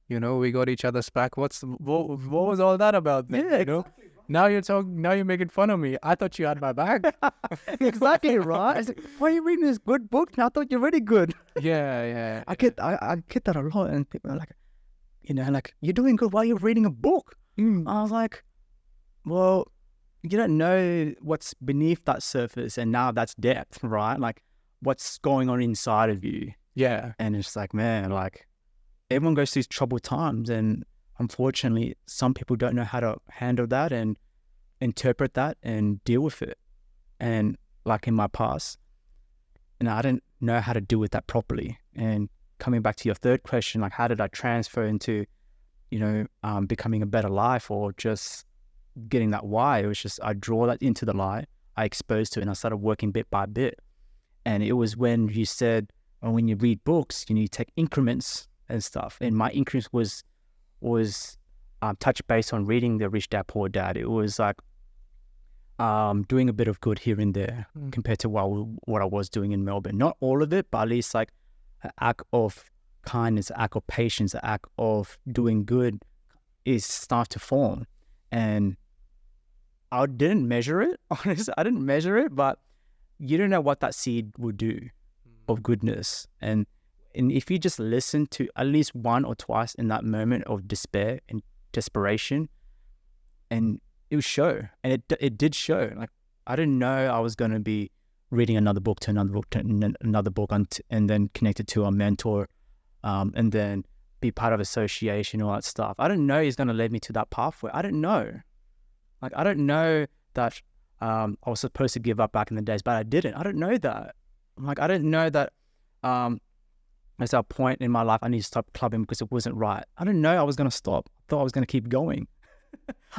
We got each other's back. What was all that about? Then, Exactly. Now you're making fun of me. I thought you had my back. Exactly, right? I was like, why are you reading this good book? I thought you're really good. Yeah. I get that a lot, and people are like, like, you're doing good while you're reading a book. I was like, well, you don't know what's beneath that surface, and now that's depth, right? Like, what's going on inside of you. Yeah. And it's like, man, like, everyone goes through troubled times, and unfortunately, some people don't know how to handle that and interpret that and deal with it. And like in my past, I didn't know how to deal with that properly. And coming back to your third question, like, how did I transfer into, becoming a better life, or just getting that why? It was just, I draw that into the light, I exposed to it, and I started working bit by bit. And it was when you said, when you read books, you need to take increments and stuff. And my increments was touch base on reading the Rich Dad Poor Dad. It was like doing a bit of good here and there compared to what I was doing in Melbourne. Not all of it, but at least like an act of kindness, an act of patience, an act of doing good is start to form. And I didn't measure it. Honestly, I didn't measure it, but you don't know what that seed will do of goodness. And if you just listen to at least one or twice in that moment of despair and desperation, and it will show. And it did show. Like, I didn't know I was going to be reading another book to another book to another book, and then connected to a mentor, and then be part of association, all that stuff. I didn't know he's going to lead me to that pathway. I didn't know. Like, I didn't know that I was supposed to give up back in the days, but I didn't. I didn't know that. Like, I didn't know that there's a point in my life I need to stop clubbing because it wasn't right. I didn't know I was going to stop. I thought I was going to keep going.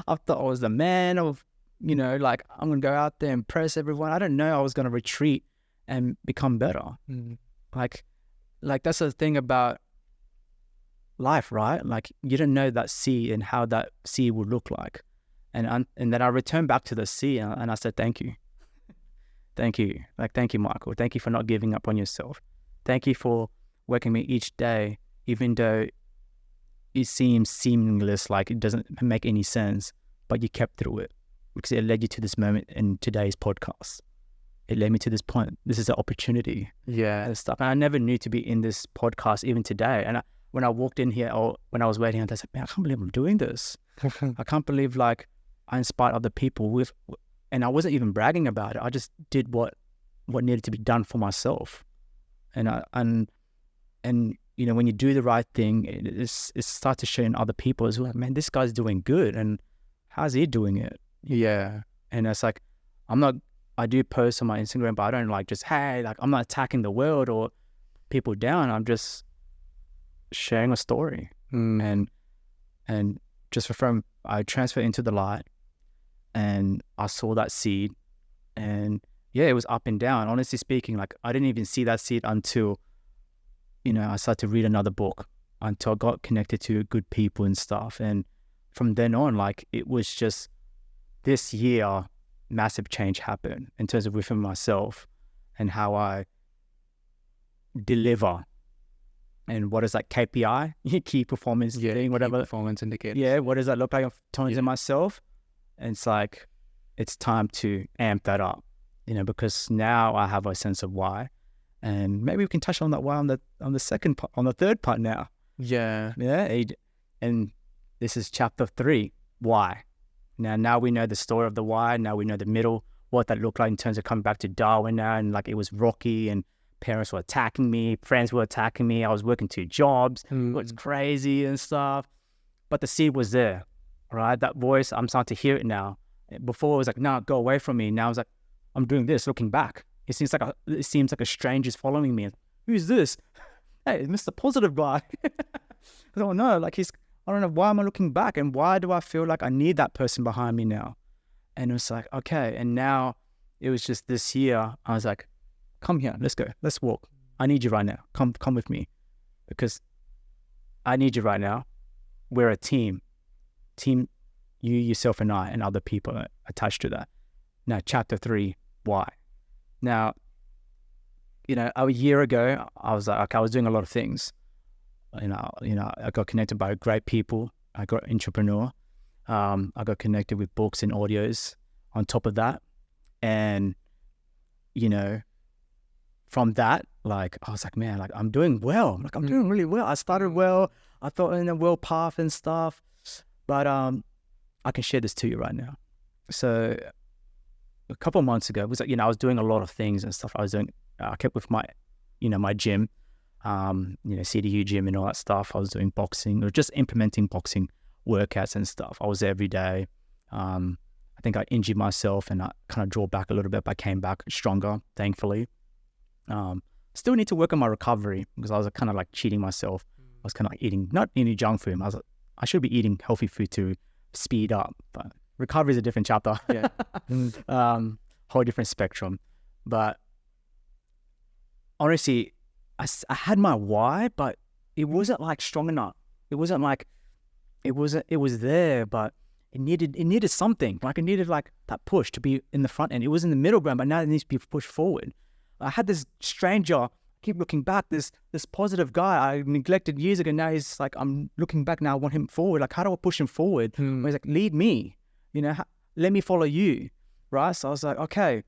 I thought I was the man of, like, I'm going to go out there and impress everyone. I didn't know I was going to retreat and become better. Like that's the thing about life, right? Like, you didn't know that sea and how that sea would look like. And then I returned back to the sea and I said, thank you. Thank you. Like, thank you, Michael. Thank you for not giving up on yourself. Thank you for working me each day, even though it seems seamless, like it doesn't make any sense, but you kept through it because it led you to this moment in today's podcast. It led me to this point. This is an opportunity. Yeah. And stuff. And I never knew to be in this podcast even today. And when I walked in here or when I was waiting, I was like, man, I can't believe I'm doing this. I can't believe, like, I inspired other people and I wasn't even bragging about it. I just did what needed to be done for myself. And when you do the right thing, it starts to show in other people as well. Man, this guy's doing good, and how's he doing it? Yeah. And it's like, I do post on my Instagram, but I don't like just, hey, like, I'm not attacking the world or people down. I'm just sharing a story. And just from, I transferred into the light and I saw that seed, and yeah, it was up and down. Honestly speaking, like, I didn't even see that seed until, I started to read another book, until I got connected to good people and stuff. And from then on, like, it was just this year, massive change happened in terms of within myself and how I deliver. And what is that KPI? Key performance thing, whatever. Key performance indicator. Yeah, what does that look like to myself? And it's like, it's time to amp that up, because now I have a sense of why. And maybe we can touch on that why on the second part, on the third part now. Yeah. Yeah. And this is chapter 3, why. Now we know the story of the why. Now we know the middle, what that looked like in terms of coming back to Darwin now. And like, it was rocky and parents were attacking me, friends were attacking me. I was working 2 jobs. It was crazy and stuff. But the seed was there, right? That voice, I'm starting to hear it now. Before it was like, no, go away from me. Now it's like, I'm doing this, looking back. It seems like a stranger's following me. Who's this? Hey, Mr. Positive guy. I don't know. Like, I don't know, why am I looking back? And why do I feel like I need that person behind me now? And it was like, okay. And now it was just this year, I was like, come here, let's go. Let's walk. I need you right now. Come with me, because I need you right now. We're a team. You, yourself, and I, and other people are attached to that. Now, chapter 3, why? Now, a year ago, I was like, okay, I was doing a lot of things. I got connected by great people. I got entrepreneur. I got connected with books and audios on top of that. And, from that, like, I was like, man, like, I'm doing well. Like, I'm doing really well. I started well. I thought in a well path and stuff. But I can share this to you right now. So a couple of months ago, it was like, I was doing a lot of things and stuff. I kept with my, my gym, CDU gym and all that stuff. I was doing boxing, or just implementing boxing workouts and stuff. I was there every day. I think I injured myself and I kind of draw back a little bit, but I came back stronger, thankfully. Still need to work on my recovery because I was kind of like cheating myself. I was kind of like not eating junk food. I was like, I should be eating healthy food to speed up, but recovery is a different chapter. Yeah. Whole different spectrum. But honestly, I had my why, but it wasn't like strong enough. It wasn't like, it was there, but it needed something. Like, it needed like that push to be in the front end. It was in the middle ground, but now it needs to be pushed forward. I had this stranger, keep looking back, this positive guy I neglected years ago. Now he's like, I'm looking back now, I want him forward. Like, how do I push him forward? He's like, lead me, let me follow you, right? So I was like, okay.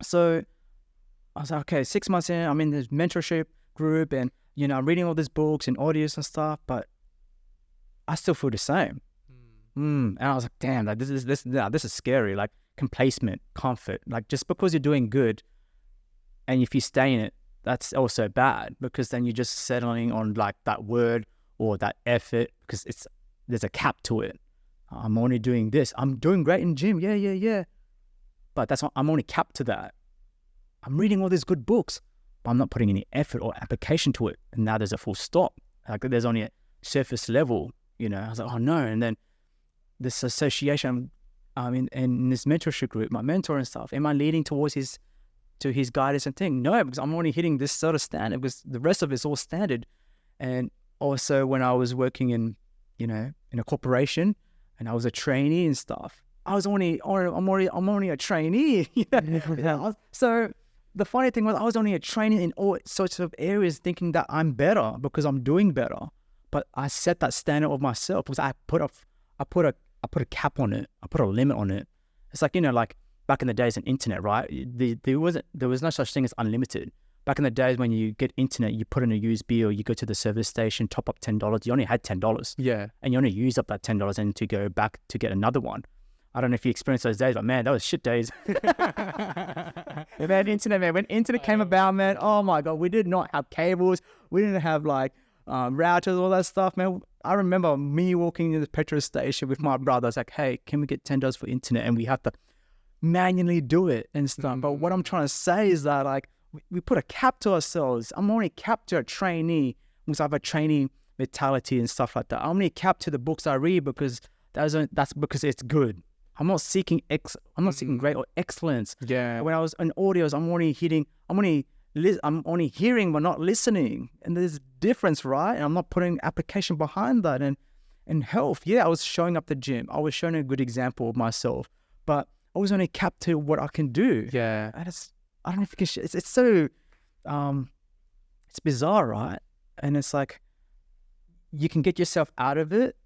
So I was like, okay, 6 months in, I'm in this mentorship group and, I'm reading all these books and audios and stuff, but I still feel the same. And I was like, damn, like this is scary. Like, complacement, comfort, like, just because you're doing good and if you stay in it, that's also bad, because then you're just settling on like that word or that effort, because there's a cap to it. I'm only doing this. I'm doing great in gym. Yeah. But I'm only capped to that. I'm reading all these good books, but I'm not putting any effort or application to it. And now there's a full stop. Like there's only a surface level, I was like, oh no. And then this association, in this mentorship group, my mentor and stuff, am I leading towards his guidance and thing? No, because I'm only hitting this sort of standard, because the rest of it's all standard. And also when I was working in a corporation and I was a trainee and stuff, I'm only a trainee. So the funny thing was I was only a trainee in all sorts of areas, thinking that I'm better because I'm doing better. But I set that standard of myself because I put a cap on it. I put a limit on it. It's like, like back in the days in internet, right? There was no such thing as unlimited. Back in the days when you get internet, you put in a USB or you go to the service station, top up $10. You only had $10. Yeah. And you only use up that $10 and to go back to get another one. I don't know if you experienced those days, but man, that was shit days. Man, internet, man. When internet came about, man, oh my God, we did not have cables. We didn't have routers, all that stuff, man. I remember me walking in the petrol station with my brother. I was like, hey, can we get $10 for internet? And we have to manually do it and stuff. But what I'm trying to say is that we put a cap to ourselves. I'm only capped to a trainee because I have a trainee mentality and stuff like that. I'm only capped to the books I read because that's because it's good. I'm not seeking great or excellence. Yeah. When I was in audios, I'm only hearing but not listening. And there's a difference, right? And I'm not putting application behind that. And in health, yeah, I was showing up the gym. I was showing a good example of myself, but I was only capped to what I can do. Yeah. And I don't know if it's so, it's bizarre, right? And it's like, you can get yourself out of it,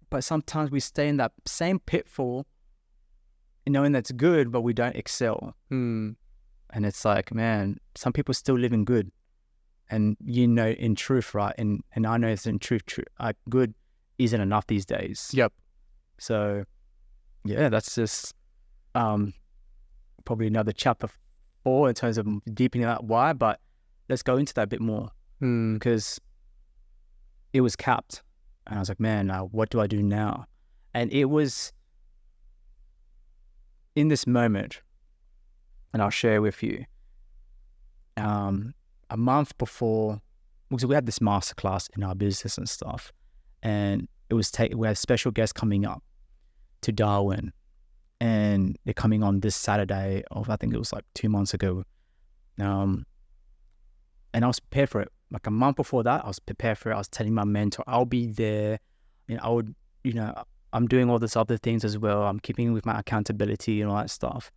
but sometimes we stay in that same pitfall, knowing that's good, but we don't excel. And it's like, man, some people still living good. And in truth, right? And I know it's in truth, good isn't enough these days. Yep. So, yeah, that's just probably another chapter 4 in terms of deepening that why, but let's go into that a bit more. Because it was capped. And I was like, man, what do I do now? And it was in this moment, and I'll share with you, a month before, because we had this masterclass in our business and stuff, and we had special guests coming up to Darwin, and they're coming on this Saturday of, I think it was 2 months ago. And I was prepared for it. A month before that, I was prepared for it. I was telling my mentor, I'll be there. I'm doing all these other things as well. I'm keeping with my accountability and all that stuff.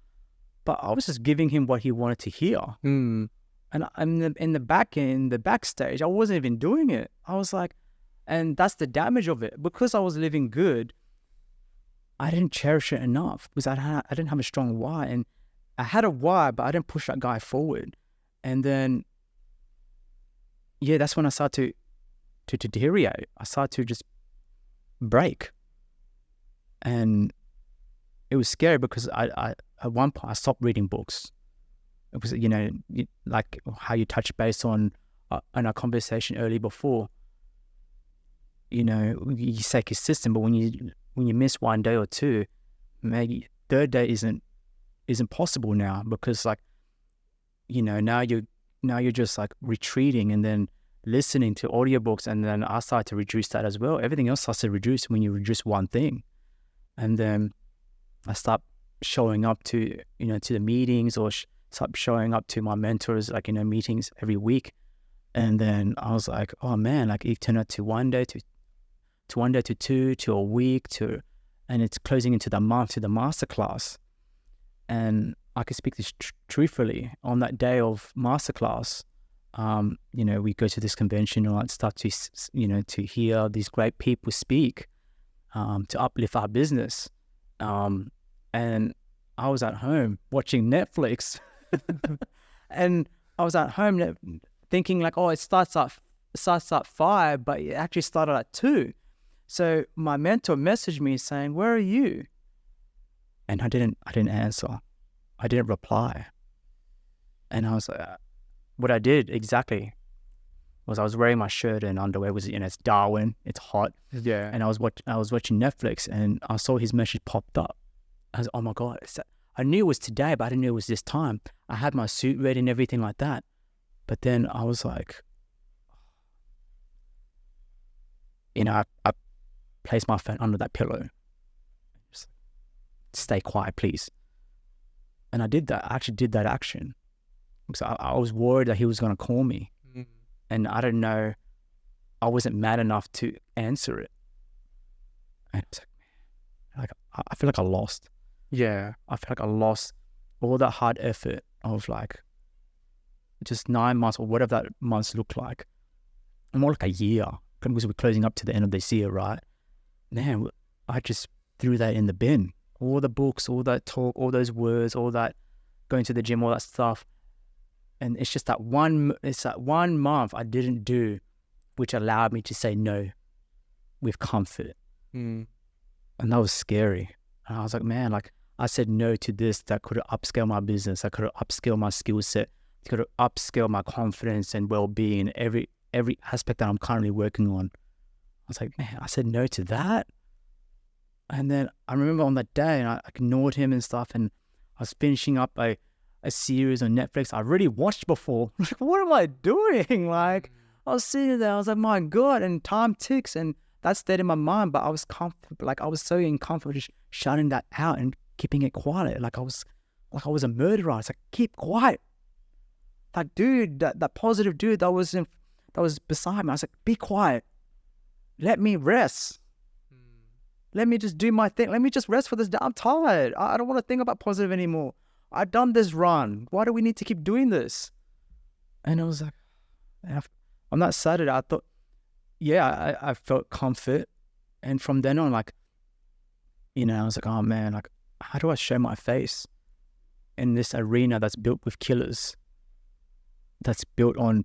But I was just giving him what he wanted to hear. And in the backstage, I wasn't even doing it. I was like, and that's the damage of it. Because I was living good, I didn't cherish it enough because I didn't have a strong why. And I had a why, but I didn't push that guy forward. And then, yeah, that's when I started to deteriorate. I started to just break. And it was scary because I at one point I stopped reading books. It was, like how you touched base on our conversation earlier before. You say consistent, but when you miss one day or two, maybe third day isn't possible now because now you're just retreating and then listening to audiobooks, and then I started to reduce that as well. Everything else starts to reduce when you reduce one thing. And then I start showing up to the meetings or start showing up to my mentors, meetings every week. And then I was like, oh man, it turned out to one day, to 2, to a week, and it's closing into the month, to the masterclass. And I can speak this truthfully. On that day of masterclass, we go to this convention and all that stuff to hear these great people speak, to uplift our business. And I was at home watching Netflix and I was at home thinking it starts at 5, but it actually started at 2. So my mentor messaged me saying, where are you? And I didn't answer. I didn't reply. And I was like, what I did exactly was I was wearing my shirt and underwear. Was, it's Darwin, it's hot, Yeah. and I was watching Netflix, and I saw his message popped up. I was, oh my god! I knew it was today, but I didn't know it was this time. I had my suit ready and everything like that, but then I was like, I placed my phone under that pillow. Just stay quiet, please. And I did that. I actually did that action because I was worried that he was going to call me, and I don't know. I wasn't mad enough to answer it, and I was like, I feel like I lost. Yeah. I feel like I lost all that hard effort of like just 9 months or whatever that months looked like, and more like a year because we're closing up to the end of this year, right? Man, I just threw that in the bin. All the books, all that talk, all those words, all that going to the gym, all that stuff. And it's just that one month I didn't do, which allowed me to say no with comfort. And that was scary. And I was like, man, like I said no to this that could have upscaled my business. I could have upscaled my skill set. It could have upscaled my confidence and well-being, every aspect that I'm currently working on. I was like, man, I said no to that. And then I remember on that day, and I ignored him and stuff, and I was finishing up a series on Netflix I already watched before. Like, what am I doing? Like, I was sitting there, I was like, my God, and time ticks, and that stayed in my mind, but I was comfortable, like I was so uncomfortable just shutting that out and keeping it quiet. Like I was a murderer. It's like, keep quiet. Like, dude, that positive dude that was beside me, I was like, be quiet. Let me rest. Let me just do my thing. Let me just rest for this day. I'm tired. I don't want to think about positive anymore. I've done this run. Why do we need to keep doing this? And I was like, on that Saturday, I thought, yeah, I felt comfort. And from then on, like, I was like, oh man, like, how do I show my face in this arena that's built with killers? That's built on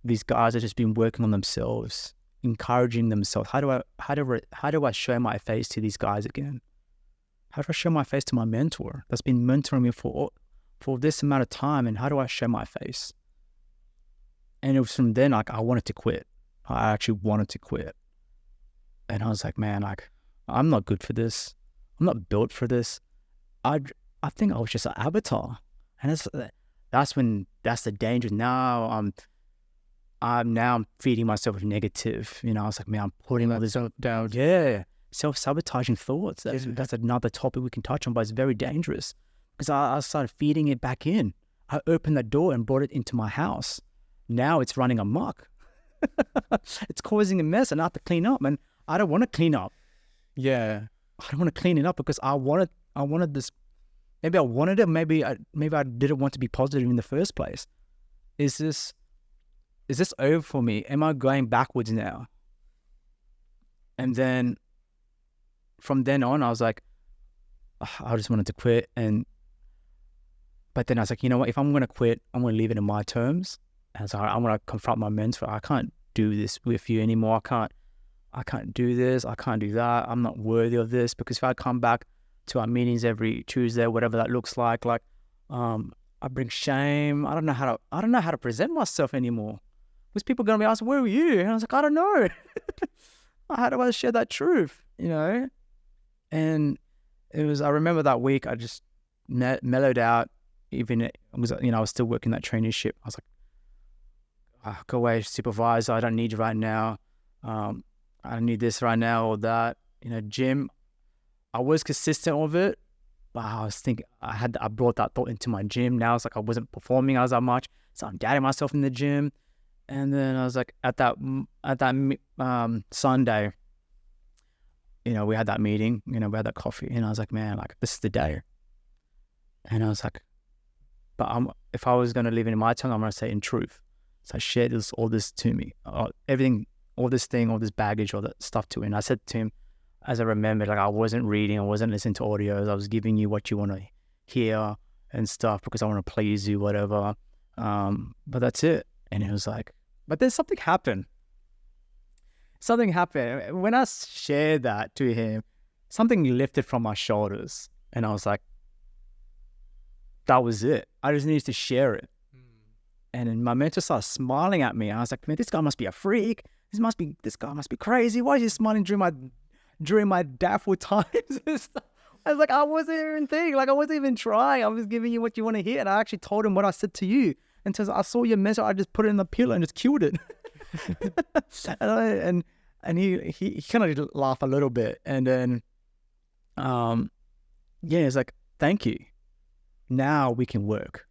these guys that just been working on themselves, encouraging themselves. How do I show my face to these guys again? How do I show my face to my mentor that's been mentoring me for this amount of time? And how do I show my face? And it was from then, like, I wanted to quit. I actually wanted to quit. And I was like, man, like, I'm not good for this. I'm not built for this. I think I was just an avatar. And that's the danger. Now I'm feeding myself with negative. I was like, man, I'm putting all this self-doubt. Yeah, self-sabotaging thoughts. That's another topic we can touch on, but it's very dangerous because I started feeding it back in. I opened the door and brought it into my house. Now it's running amok. It's causing a mess, and I have to clean up. And I don't want to clean up. Yeah, I don't want to clean it up because I wanted this. Maybe I wanted it. Maybe I didn't want to be positive in the first place. Is this over for me? Am I going backwards now? And then from then on, I was like, I just wanted to quit. But then I was like, you know what? If I'm going to quit, I'm going to leave it in my terms. And so I'm going to confront my mentor. I can't do this with you anymore. I can't do this. I can't do that. I'm not worthy of this, because if I come back to our meetings every Tuesday, whatever that looks like, I bring shame. I don't know how to present myself anymore. Because people are going to be asking, where were you? And I was like, I don't know. How do I share that truth? And it was, I remember that week, I just mellowed out. Even I was still working that traineeship. I was like, go away, supervisor. I don't need you right now. I don't need this right now or that. Gym, I was consistent with it, but I was thinking, I brought that thought into my gym. Now it's like I wasn't performing as much, so I'm doubting myself in the gym. And then I was like, at that Sunday, we had that meeting, we had that coffee, and I was like, man, like, this is the day. And I was like, but if I was going to live in my tongue, I'm going to say in truth. So I shared all this to me, everything, all this baggage, all that stuff to him. And I said to him, as I remembered, like, I wasn't reading, I wasn't listening to audios. I was giving you what you want to hear and stuff because I want to please you, whatever. But that's it. And it was like, but then something happened. When I shared that to him, something lifted from my shoulders. And I was like, that was it. I just needed to share it. And then my mentor started smiling at me. I was like, man, this guy must be a freak. This guy must be crazy. Why is he smiling during my doubtful times and stuff? I was like, I wasn't even thinking, like I wasn't even trying. I was giving you what you want to hear. And I actually told him what I said to you. And says, I saw your message, I just put it in the pillow and just killed it. and he kind of laughed a little bit. And then, it's like, thank you. Now we can work.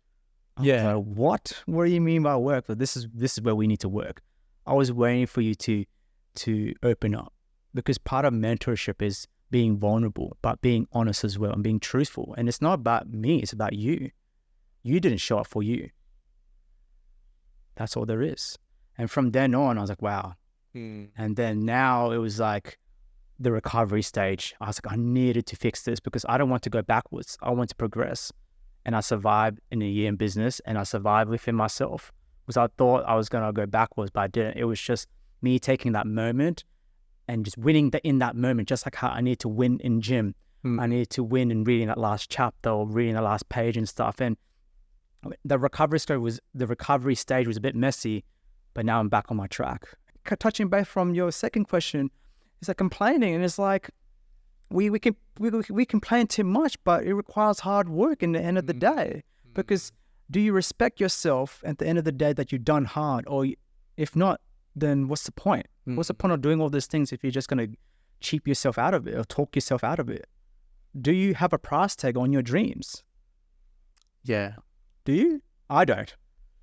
Yeah. Like, what do you mean by work? But this is where we need to work. I was waiting for you to open up, because part of mentorship is being vulnerable, but being honest as well and being truthful. And it's not about me, it's about you. You didn't show up for you. That's all there is. And from then on, I was like, wow. And then now it was like the recovery stage. I was like, I needed to fix this because I don't want to go backwards. I want to progress. And I survived in a year in business, and I survived within myself, because I thought I was going to go backwards, but I didn't. It was just me taking that moment and just winning in that moment, just like how I need to win in gym. I need to win in reading that last chapter or reading the last page and stuff. And the recovery stage was a bit messy, but now I'm back on my track. Touching back from your second question, it's like complaining, and it's like we complain too much, but it requires hard work in the end of the day. Because do you respect yourself at the end of the day that you've done hard? Or if not, then what's the point? What's the point of doing all these things if you're just going to cheap yourself out of it or talk yourself out of it? Do you have a price tag on your dreams? Yeah. Do you? I don't.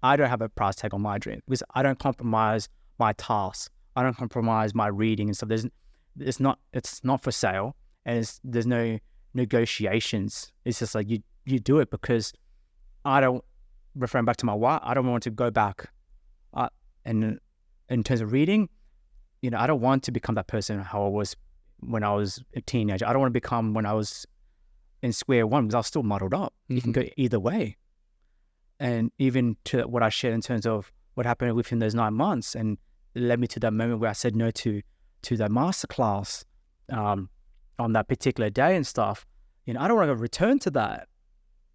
I don't have a price tag on my dream, because I don't compromise my tasks. I don't compromise my reading and stuff. It's not for sale, and there's no negotiations. It's just like you do it because I don't, referring back to my why, I don't want to go back. And in terms of reading, I don't want to become that person how I was when I was a teenager. I don't want to become when I was in square one, because I was still muddled up. You can go either way. And even to what I shared in terms of what happened within those 9 months, and it led me to that moment where I said no to that masterclass on that particular day and stuff. I don't want to return to that.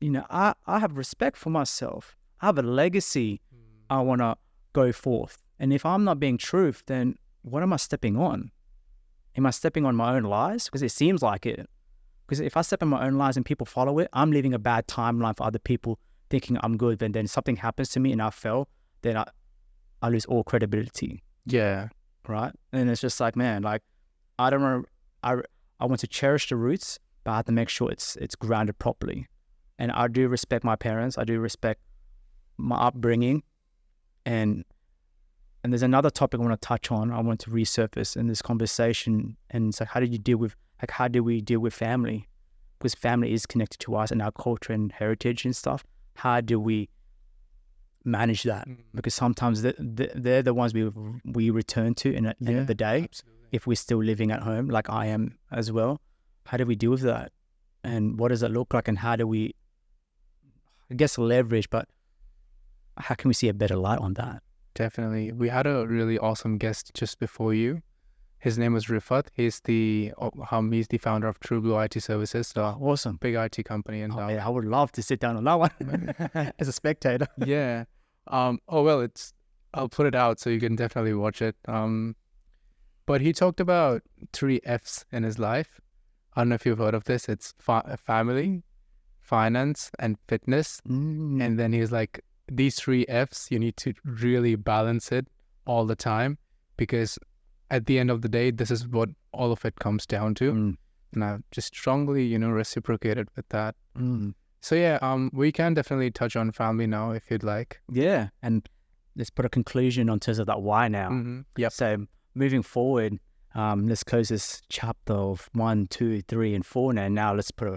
I have respect for myself. I have a legacy I want to go forth. And if I'm not being truth, then what am I stepping on? Am I stepping on my own lies? Because it seems like it. Because if I step on my own lies and people follow it, I'm leaving a bad timeline for other people, thinking I'm good, but then something happens to me and I fail, then I lose all credibility. Yeah. Right? And it's just like, man, like, I don't want to, I want to cherish the roots, but I have to make sure it's grounded properly. And I do respect my parents. I do respect my upbringing. And there's another topic I want to touch on. I want to resurface in this conversation. And it's like, how do we deal with family? Because family is connected to us and our culture and heritage and stuff. How do we manage that? Because sometimes they're the ones we return to in the end of the day. Absolutely. If we're still living at home, like I am as well. How do we deal with that? And what does it look like? And how do we, I guess, leverage, but how can we see a better light on that? Definitely. We had a really awesome guest just before you. His name was Rifat. He's the founder of True Blue IT Services. So awesome. Big IT company. And I would love to sit down on that one as a spectator. Yeah. I'll put it out so you can definitely watch it. But he talked about 3 F's in his life. I don't know if you've heard of this. It's family, finance, and fitness. And then he's like, these 3 F's, you need to really balance it all the time, because at the end of the day, this is what all of it comes down to. And I just strongly, reciprocated with that. So yeah, we can definitely touch on family now if you'd like. Yeah, and let's put a conclusion on terms of that why now. Yep. So moving forward, let's close this chapter of 1, 2, 3, and 4 now. Now let's put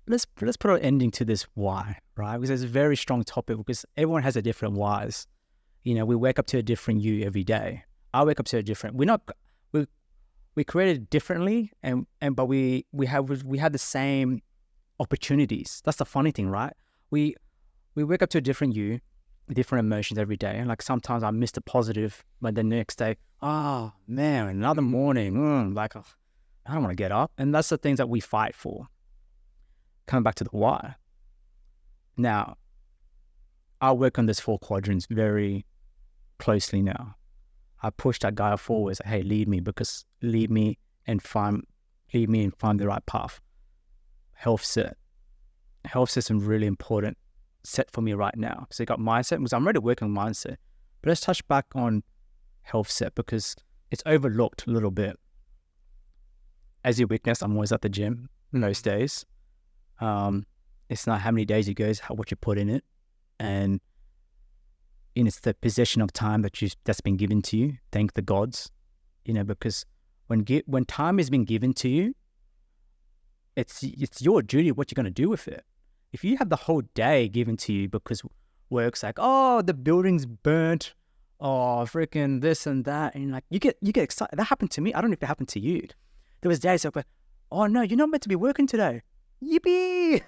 an ending to this why, right? Because it's a very strong topic, because everyone has a different whys. We wake up to a different you every day. I wake up to a different. We created differently, but we have the same opportunities. That's the funny thing, right? We wake up to a different you, different emotions every day. And like sometimes I miss the positive, but the next day, oh man, another morning, I don't want to get up. And that's the things that we fight for. Coming back to the why. Now, I work on this 4 quadrants very closely now. I push that guy forward. Say, hey, lead me and find the right path. Health set's a really important set for me right now. So you got mindset, because I'm already working on mindset. But let's touch back on health set, because it's overlooked a little bit. As you witness, I'm always at the gym most days. It's not how many days you go, it's what you put in it. And it's the possession of time that's been given to you. Thank the gods, because when time has been given to you, it's your duty what you're going to do with it. If you have the whole day given to you because work's like, oh, the building's burnt, oh, freaking this and that, and like you get excited. That happened to me. I don't know if it happened to you. There was days like, oh no, you're not meant to be working today. Yippee!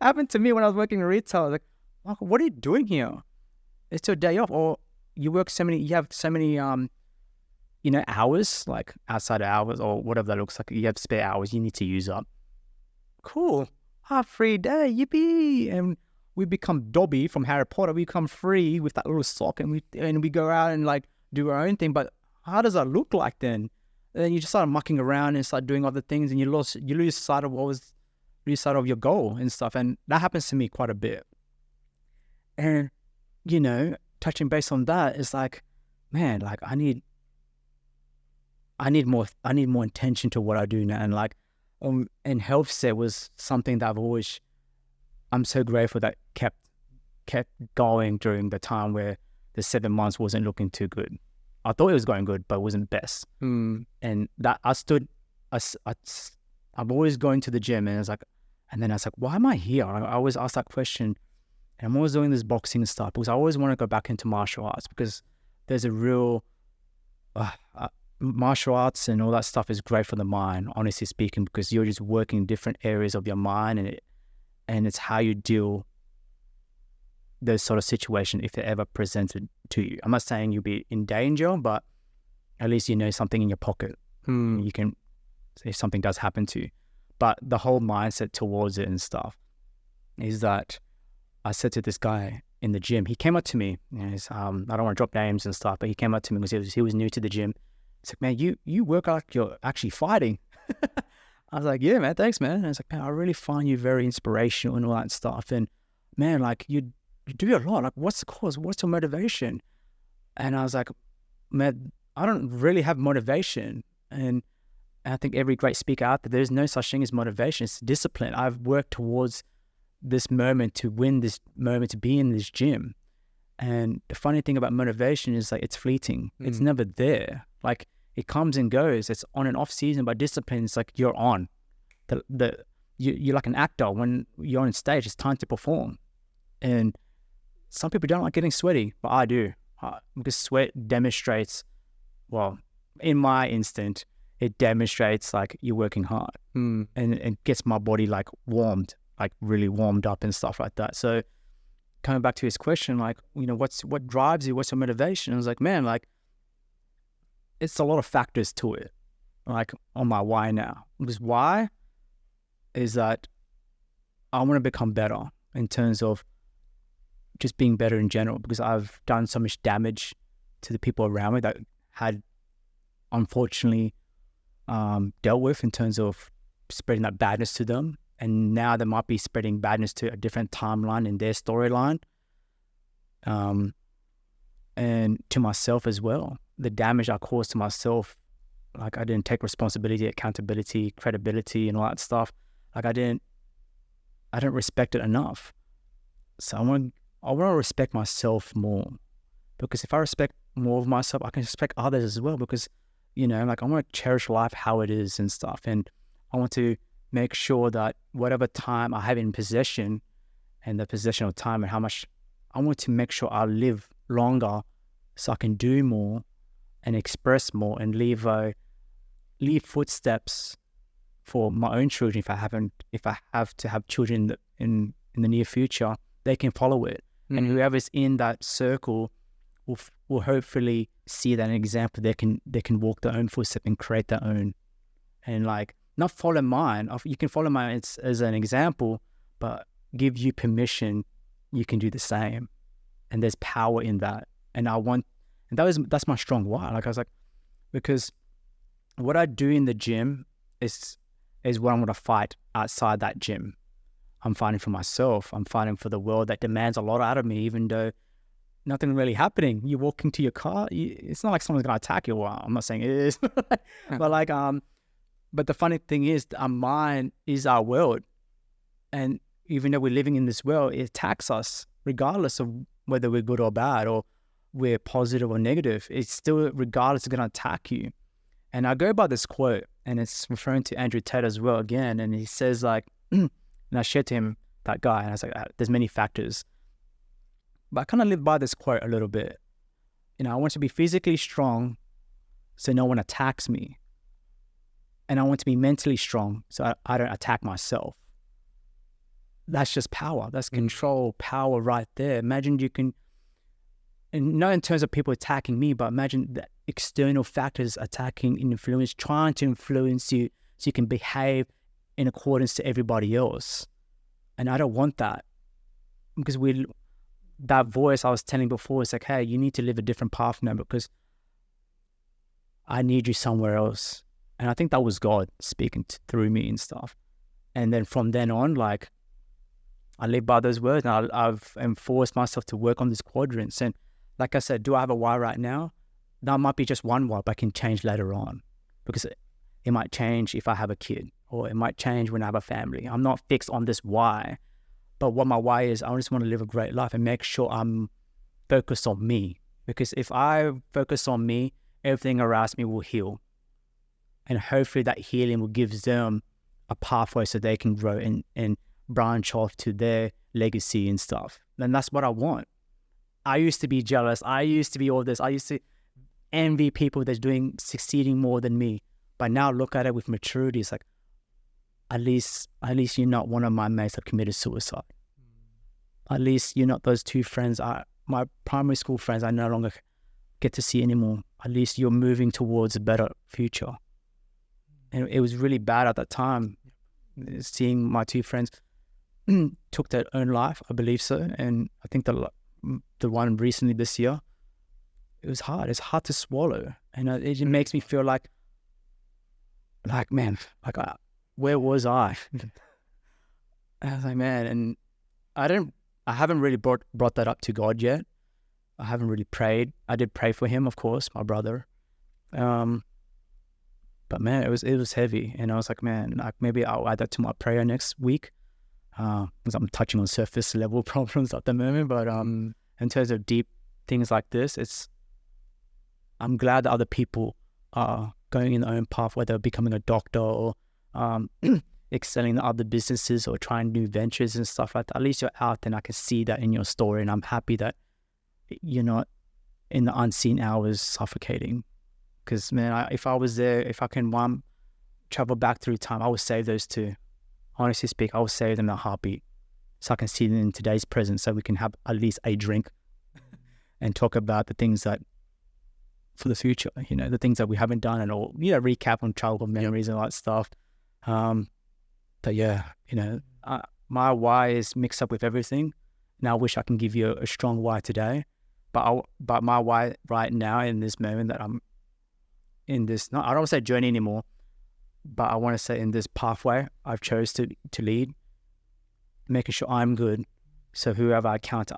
Happened to me when I was working in retail. I was like, Michael, what are you doing here? It's your day off, or you have so many hours, like outside hours or whatever that looks like. You have spare hours you need to use up. Cool. Free day, yippee! And we become Dobby from Harry Potter. We become free with that little sock, and we go out and like do our own thing. But how does that look like then? And then you just start mucking around and start doing other things, and you lose sight of your goal and stuff. And that happens to me quite a bit. And touching base on that is like, man, like I need more attention to what I do now. And like, and health set was something that I'm so grateful that kept going during the time where the 7 months wasn't looking too good. I thought it was going good, but it wasn't best. And that I'm always going to the gym, and then I was like, why am I here? I always ask that question, and I'm always doing this boxing stuff because I always want to go back into martial arts, because there's a real martial arts and all that stuff is great for the mind, honestly speaking, because you're just working different areas of your mind, and it's how you deal those sort of situations if they're ever presented to you. I'm not saying you'll be in danger, but at least something in your pocket. You can, if something does happen to you. But the whole mindset towards it and stuff is that I said to this guy in the gym, he came up to me, I don't want to drop names and stuff, but he came up to me because he was new to the gym. He's like, man, you work like you're actually fighting. I was like, yeah, man, thanks, man. And I was like, man, I really find you very inspirational and all that stuff. And man, like you do a lot. Like, what's the cause? What's your motivation? And I was like, man, I don't really have motivation. And I think every great speaker out there, there's no such thing as motivation. It's discipline. I've worked towards this moment to win this moment, to be in this gym. And the funny thing about motivation is like it's fleeting. It's never there. Like it comes and goes. It's on and off season. But discipline is like you're on. You're like an actor. When you're on stage, it's time to perform. And some people don't like getting sweaty, but I do. Because sweat demonstrates, well, in my instant, it demonstrates like you're working hard. And it gets my body like warmed, like really warmed up and stuff like that. So coming back to his question, like, what drives you? What's your motivation? I was like, man, like, it's a lot of factors to it, like on my why now. Because why is that I want to become better in terms of just being better in general, because I've done so much damage to the people around me that had unfortunately dealt with in terms of spreading that badness to them. And now they might be spreading badness to a different timeline in their storyline. And to myself as well. The damage I caused to myself, like I didn't take responsibility, accountability, credibility, and all that stuff. Like I didn't respect it enough. So I want to respect myself more, because if I respect more of myself, I can respect others as well. Because like I want to cherish life how it is and stuff, and I want to make sure that whatever time I have in possession, and the possession of time, and how much I want to make sure I live longer, so I can do more and express more and leave footsteps for my own children. If I have to have children in the near future, they can follow it. And whoever's in that circle will hopefully see that an example. They can walk their own footsteps and create their own, and like not follow mine. You can follow mine as an example, but give you permission you can do the same. And there's power in that. And that's my strong why. Like I was like, because what I do in the gym is what I'm going to fight outside that gym. I'm fighting for myself. I'm fighting for the world that demands a lot out of me, even though nothing really happening. You walk into your car, it's not like someone's going to attack you. Well, I'm not saying it is, but like, but the funny thing is, our mind is our world. And even though we're living in this world, it attacks us regardless of whether we're good or bad, or we're positive or negative. It's still, regardless, going to attack you. And I go by this quote, and it's referring to Andrew Tate as well again. And he says like, and I shared to him that guy, and I was like, there's many factors. But I kind of live by this quote a little bit. You know, I want to be physically strong so no one attacks me. And I want to be mentally strong so I don't attack myself. That's just power. That's control, power right there. Imagine you can, and not in terms of people attacking me, but imagine that external factors attacking, trying to influence you so you can behave in accordance to everybody else. And I don't want that, because that voice I was telling before is like, hey, you need to live a different path now because I need you somewhere else. And I think that was God speaking through me and stuff. And then from then on, like, I live by those words, and I've enforced myself to work on these quadrants. And like I said, do I have a why right now? That might be just one why, but I can change later on, because it might change if I have a kid, or it might change when I have a family. I'm not fixed on this why, but what my why is, I just want to live a great life and make sure I'm focused on me. Because if I focus on me, everything around me will heal. And hopefully that healing will give them a pathway so they can grow and branch off to their legacy and stuff. And that's what I want. I used to be jealous. I used to be all this. I used to envy people that's succeeding more than me. But now look at it with maturity. It's like, at least you're not one of my mates that committed suicide. At least you're not those two friends, my primary school friends I no longer get to see anymore. At least you're moving towards a better future. And it was really bad at that time, seeing my two friends took their own life, I believe so. And I think the one recently this year, it was hard. It's hard to swallow. And it just makes me feel like man, where was I? I was like, man, and I haven't really brought that up to God yet. I haven't really prayed. I did pray for him, of course, my brother. But man, it was heavy. And I was like, man, maybe I'll add that to my prayer next week. Because I'm touching on surface level problems at the moment. But in terms of deep things like this, I'm glad that other people are going in their own path, whether becoming a doctor or excelling in other businesses or trying new ventures and stuff like that. At least you're out and I can see that in your story. And I'm happy that you're not in the unseen hours suffocating. Because, man, if I was there, if I can travel back through time, I would save those two. Honestly speak, I would save them in a heartbeat. So I can see them in today's present, so we can have at least a drink and talk about the things that for the future, the things that we haven't done, and all, recap on childhood memories and all that stuff. But yeah, my why is mixed up with everything. And I wish I can give you a strong why today. But my why right now in this moment that I'm in this, I don't want to say journey anymore, but I want to say in this pathway I've chose to lead, making sure I'm good. So whoever I encounter,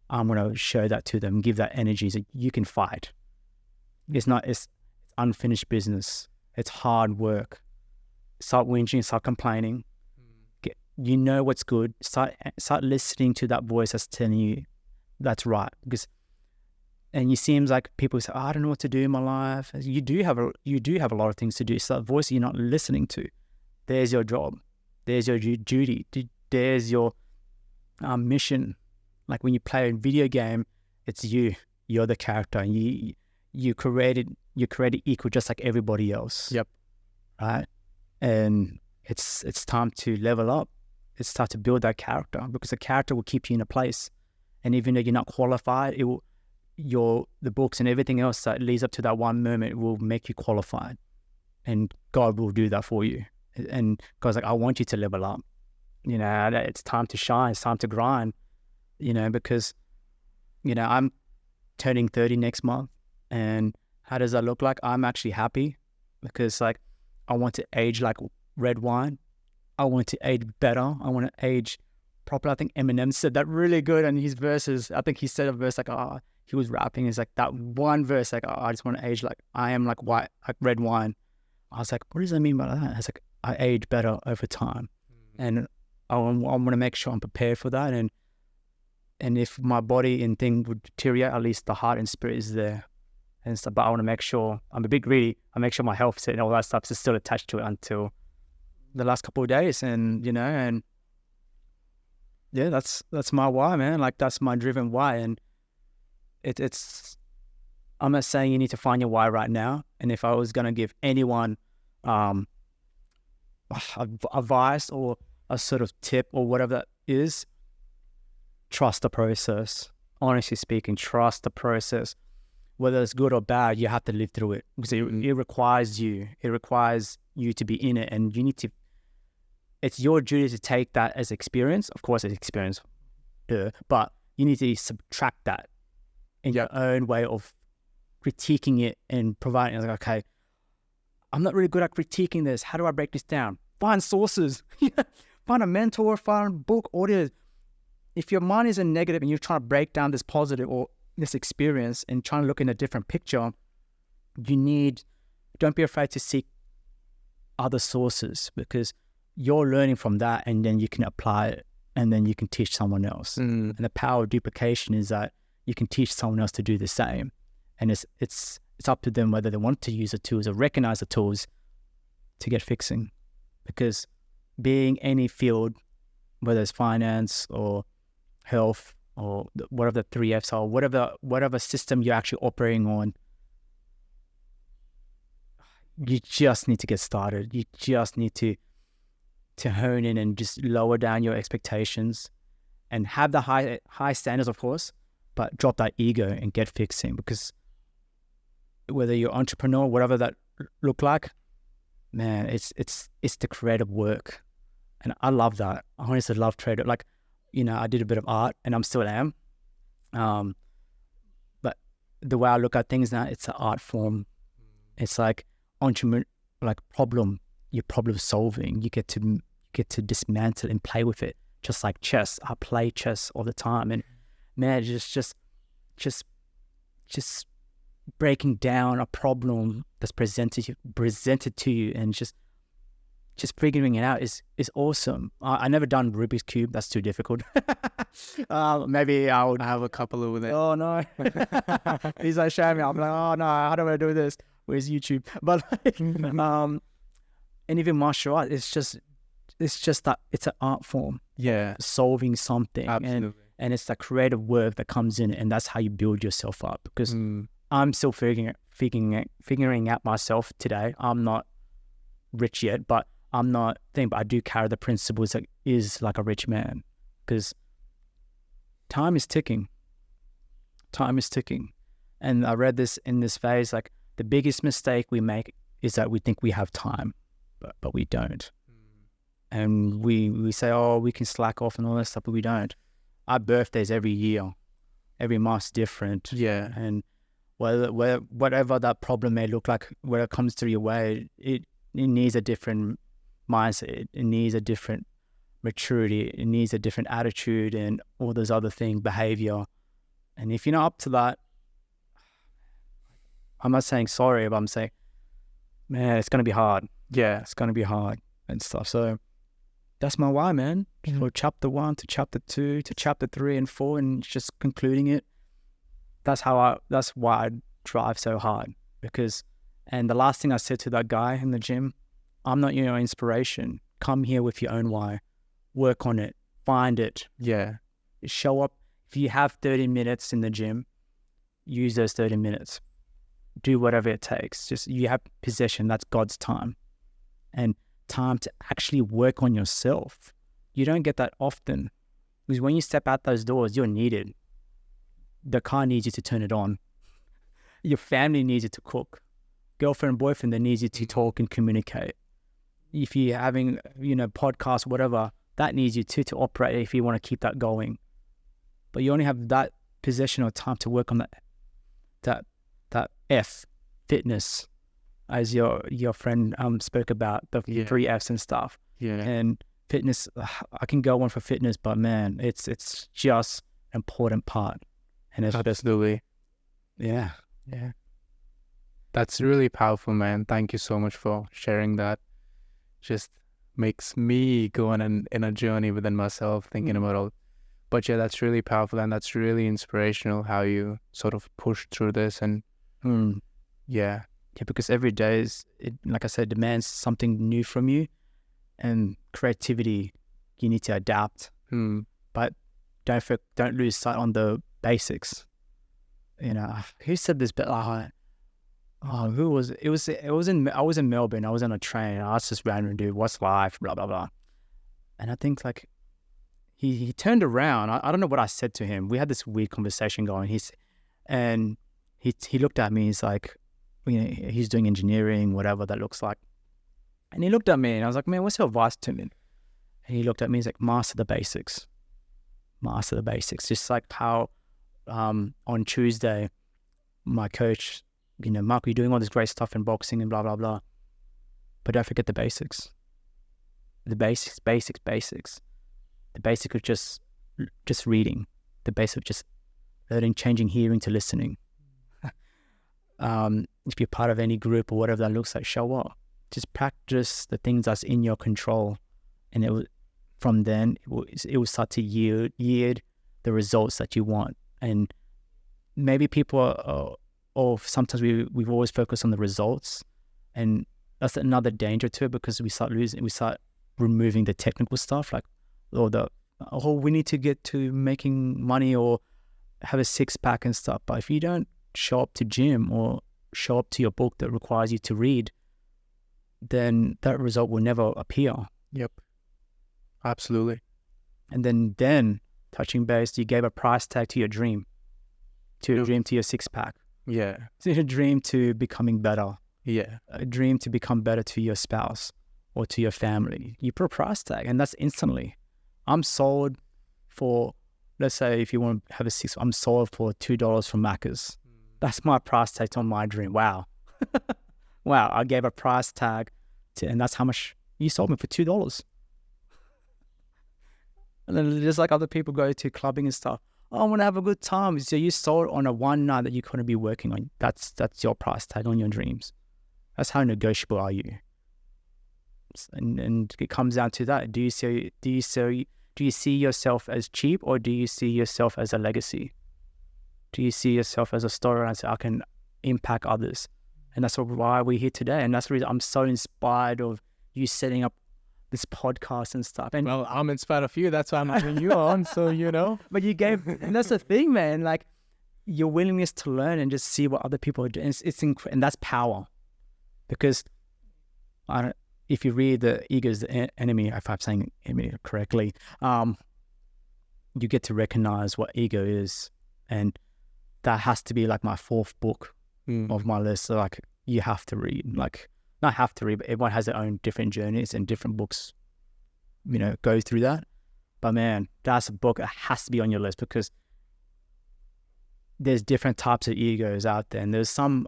I'm going to show that to them, give that energy so you can fight. It's unfinished business. It's hard work. Start whinging, start complaining. You know what's good. Start listening to that voice that's telling you that's right. And it seems like people say, I don't know what to do in my life. You do have a lot of things to do. It's that voice you're not listening to. There's your job. There's your duty. There's your mission. Like when you play a video game, it's you. You're the character. And you created equal just like everybody else. Yep. Right? And it's time to level up. It's time to build that character, because the character will keep you in a place. And even though you're not qualified, it will. The books and everything else that leads up to that one moment will make you qualified, and God will do that for you. And God's like, I want you to level up. It's time to shine. It's time to grind. because, I'm turning 30 next month. And how does that look like? I'm actually happy because like I want to age like red wine. I want to age better. I want to age proper. I think Eminem said that really good in his verses. I think he said a verse like, he was rapping. It's like that one verse, like, I just want to age like I am like white, like red wine. I was like, what does that mean by that? It's like, I age better over time. And I want to make sure I'm prepared for that. And if my body and thing would deteriorate, at least the heart and spirit is there. And stuff. But I want to make sure, I'm a bit greedy. I make sure my health and all that stuff is still attached to it until the last couple of days. And, and yeah, that's my why, man. Like that's my driven why. And it's, I'm not saying you need to find your why right now. And if I was going to give anyone advice or a sort of tip or whatever that is, trust the process. Honestly speaking, trust the process. Whether it's good or bad, you have to live through it because it requires you. It requires you to be in it, and you need to. It's your duty to take that as experience. Of course, it's experience, but you need to subtract that in your own way of critiquing it and providing. Like, okay, I'm not really good at critiquing this. How do I break this down? Find sources. Find a mentor. Find a book. Audio. If your mind is in negative and you're trying to break down this positive or this experience and trying to look in a different picture, don't be afraid to seek other sources because you're learning from that and then you can apply it and then you can teach someone else. And the power of duplication is that you can teach someone else to do the same. And it's up to them whether they want to use the tools or recognize the tools to get fixing. Because being any field, whether it's finance or health or whatever the 3 Fs are, whatever system you're actually operating on, you just need to get started. You just need to hone in and just lower down your expectations and have the high standards, of course, but drop that ego and get fixing. Because whether you're entrepreneur, whatever that look like, man, it's the creative work. And I love that. I honestly love creative. Like, I did a bit of art and I'm still am. But the way I look at things now, it's an art form. It's like you're problem solving. You get to dismantle and play with it, just like chess. I play chess all the time, and man, just breaking down a problem that's presented to you, and just figuring it out is awesome. I never done Rubik's Cube. That's too difficult. Maybe I would have a couple of it. Oh no. He's like showing me. I'm like, oh no, how do I do this? Where's YouTube? But like, and even martial art, it's just that it's an art form. Yeah. Solving something. Absolutely. And it's the creative work that comes in, and that's how you build yourself up. Because I'm still figuring out myself today. I'm not rich yet, but but I do carry the principles that is like a rich man, because time is ticking. And I read this in this phase, like the biggest mistake we make is that we think we have time, but we don't. And we say, oh, we can slack off and all that stuff, but we don't. Our birthdays every year, every month's different. Yeah. And whatever that problem may look like, when it comes through your way, it needs a different mindset. It needs a different maturity. It needs a different attitude and all those other things, behavior. And if you're not up to that, I'm not saying sorry, but I'm saying, man, it's going to be hard. Yeah, it's going to be hard and stuff. So that's my why, man. From chapter 1 to chapter 2 to chapter 3 and 4, and just concluding it. That's why I drive so hard. And the last thing I said to that guy in the gym, I'm not your inspiration. Come here with your own why. Work on it. Find it. Yeah. Show up. If you have 30 minutes in the gym, use those 30 minutes. Do whatever it takes. Just, you have possession. That's God's time. And time to actually work on yourself. You don't get that often. Because when you step out those doors, you're needed. The car needs you to turn it on. Your family needs you to cook. Girlfriend, boyfriend, they need you to talk and communicate. If you're having, podcast, whatever, that needs you to operate if you want to keep that going. but you only have that possession of time to work on that F, fitness, as your friend spoke about, the three F's and stuff. Yeah. And fitness, I can go on for fitness, but man, it's just an important part. And it's Absolutely. yeah. That's really powerful, man. Thank you so much for sharing that. Just makes me go on in a journey within myself, thinking about all. But yeah, that's really powerful, and that's really inspirational how you sort of push through this. And yeah, because every day like I said, demands something new from you, and creativity, you need to adapt. But don't lose sight on the basics. You know, who said this? But who was it? I was in Melbourne. I was on a train. And I asked this random dude, "What's life?" Blah blah blah. And I think like he turned around. I don't know what I said to him. We had this weird conversation going. He looked at me. He's like, he's doing engineering, whatever that looks like. And he looked at me, and I was like, "Man, what's your advice to me?" And he looked at me. He's like, "Master the basics. Master the basics." Just like how on Tuesday, my coach, Mark, you're doing all this great stuff in boxing and blah, blah, blah. But don't forget the basics. The basics. The basic of just reading. The basic of just learning, changing hearing to listening. If you're part of any group or whatever that looks like, show up. Just practice the things that's in your control. And from then, it will start to yield the results that you want. And maybe people or sometimes we've always focused on the results, and that's another danger to it, because we start removing the technical stuff, like we need to get to making money or have a six-pack and stuff. But if you don't show up to gym or show up to your book that requires you to read, then that result will never appear. Yep, absolutely. And then touching base, you gave a price tag to your dream, to your six-pack. Yeah. It's a dream to becoming better. Yeah. A dream to become better to your spouse or to your family. You put a price tag, and that's instantly. I'm sold for, let's say if you want to have a six, I'm sold for $2 from Macca's. That's my price tag on my dream. Wow. Wow. I gave a price tag and that's how much you sold me, for $2. And then just like other people go to clubbing and stuff. Oh, I want to have a good time. So you sold on a one night that you couldn't be working on. That's your price tag on your dreams. That's how negotiable are you? And it comes down to that. Do you see yourself as cheap, or do you see yourself as a legacy? Do you see yourself as a story and say, I can impact others? And that's why we're here today. And that's the reason I'm so inspired of you setting up this podcast and stuff. And well, I'm inspired of you. That's why I'm having you on. So, But you gave, and that's the thing, man. Like, your willingness to learn and just see what other people are doing. And that's power. Because if you read The Ego is the Enemy, if I'm saying enemy correctly, you get to recognize what ego is. And that has to be like my fourth book of my list. So like, you have to read, like, not have to read, but everyone has their own different journeys and different books, go through that. But man, that's a book that has to be on your list, because there's different types of egos out there. And there's some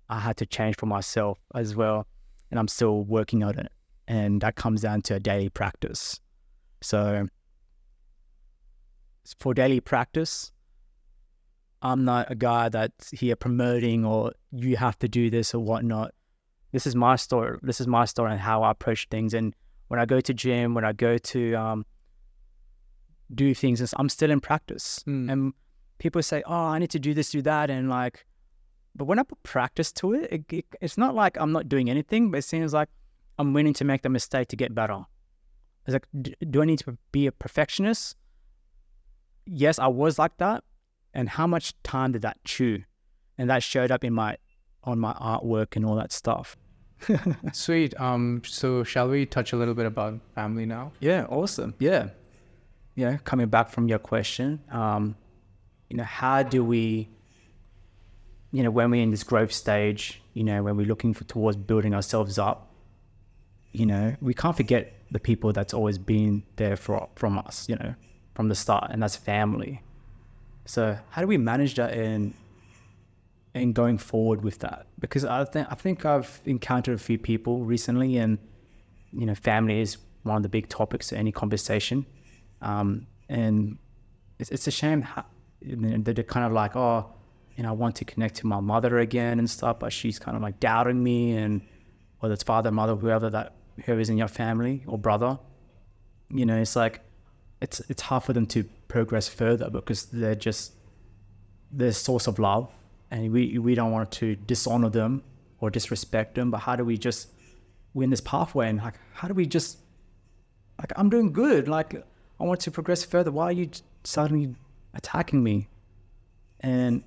I had to change for myself as well. And I'm still working on it. And that comes down to a daily practice. So for daily practice, I'm not a guy that's here promoting or you have to do this or whatnot. This is my story. This is my story and how I approach things. And when I go to gym, when I go to do things, I'm still in practice. And people say, oh, I need to do this, do that. And like, but when I put practice to it, it's not like I'm not doing anything, but it seems like I'm willing to make the mistake to get better. It's like, do I need to be a perfectionist? Yes, I was like that. And how much time did that chew? And that showed up on my artwork and all that stuff. Sweet. So shall we touch a little bit about family now? Yeah, awesome. Yeah. Coming back from your question, how do we, when we're in this growth stage, when we're looking towards building ourselves up, we can't forget the people that's always been there from us, from the start, and that's family. So how do we manage that in going forward with that? Because I think I've encountered a few people recently, and family is one of the big topics of any conversation, and it's a shame that they're kind of like, oh, I want to connect to my mother again and stuff, but she's kind of like doubting me, and whether it's father, mother, whoever's in your family or brother, it's like it's hard for them to progress further because they're just the source of love, and we don't want to dishonor them or disrespect them. But how do we just win this pathway? And like, how do we just like, I'm doing good, like I want to progress further. Why are you suddenly attacking me? And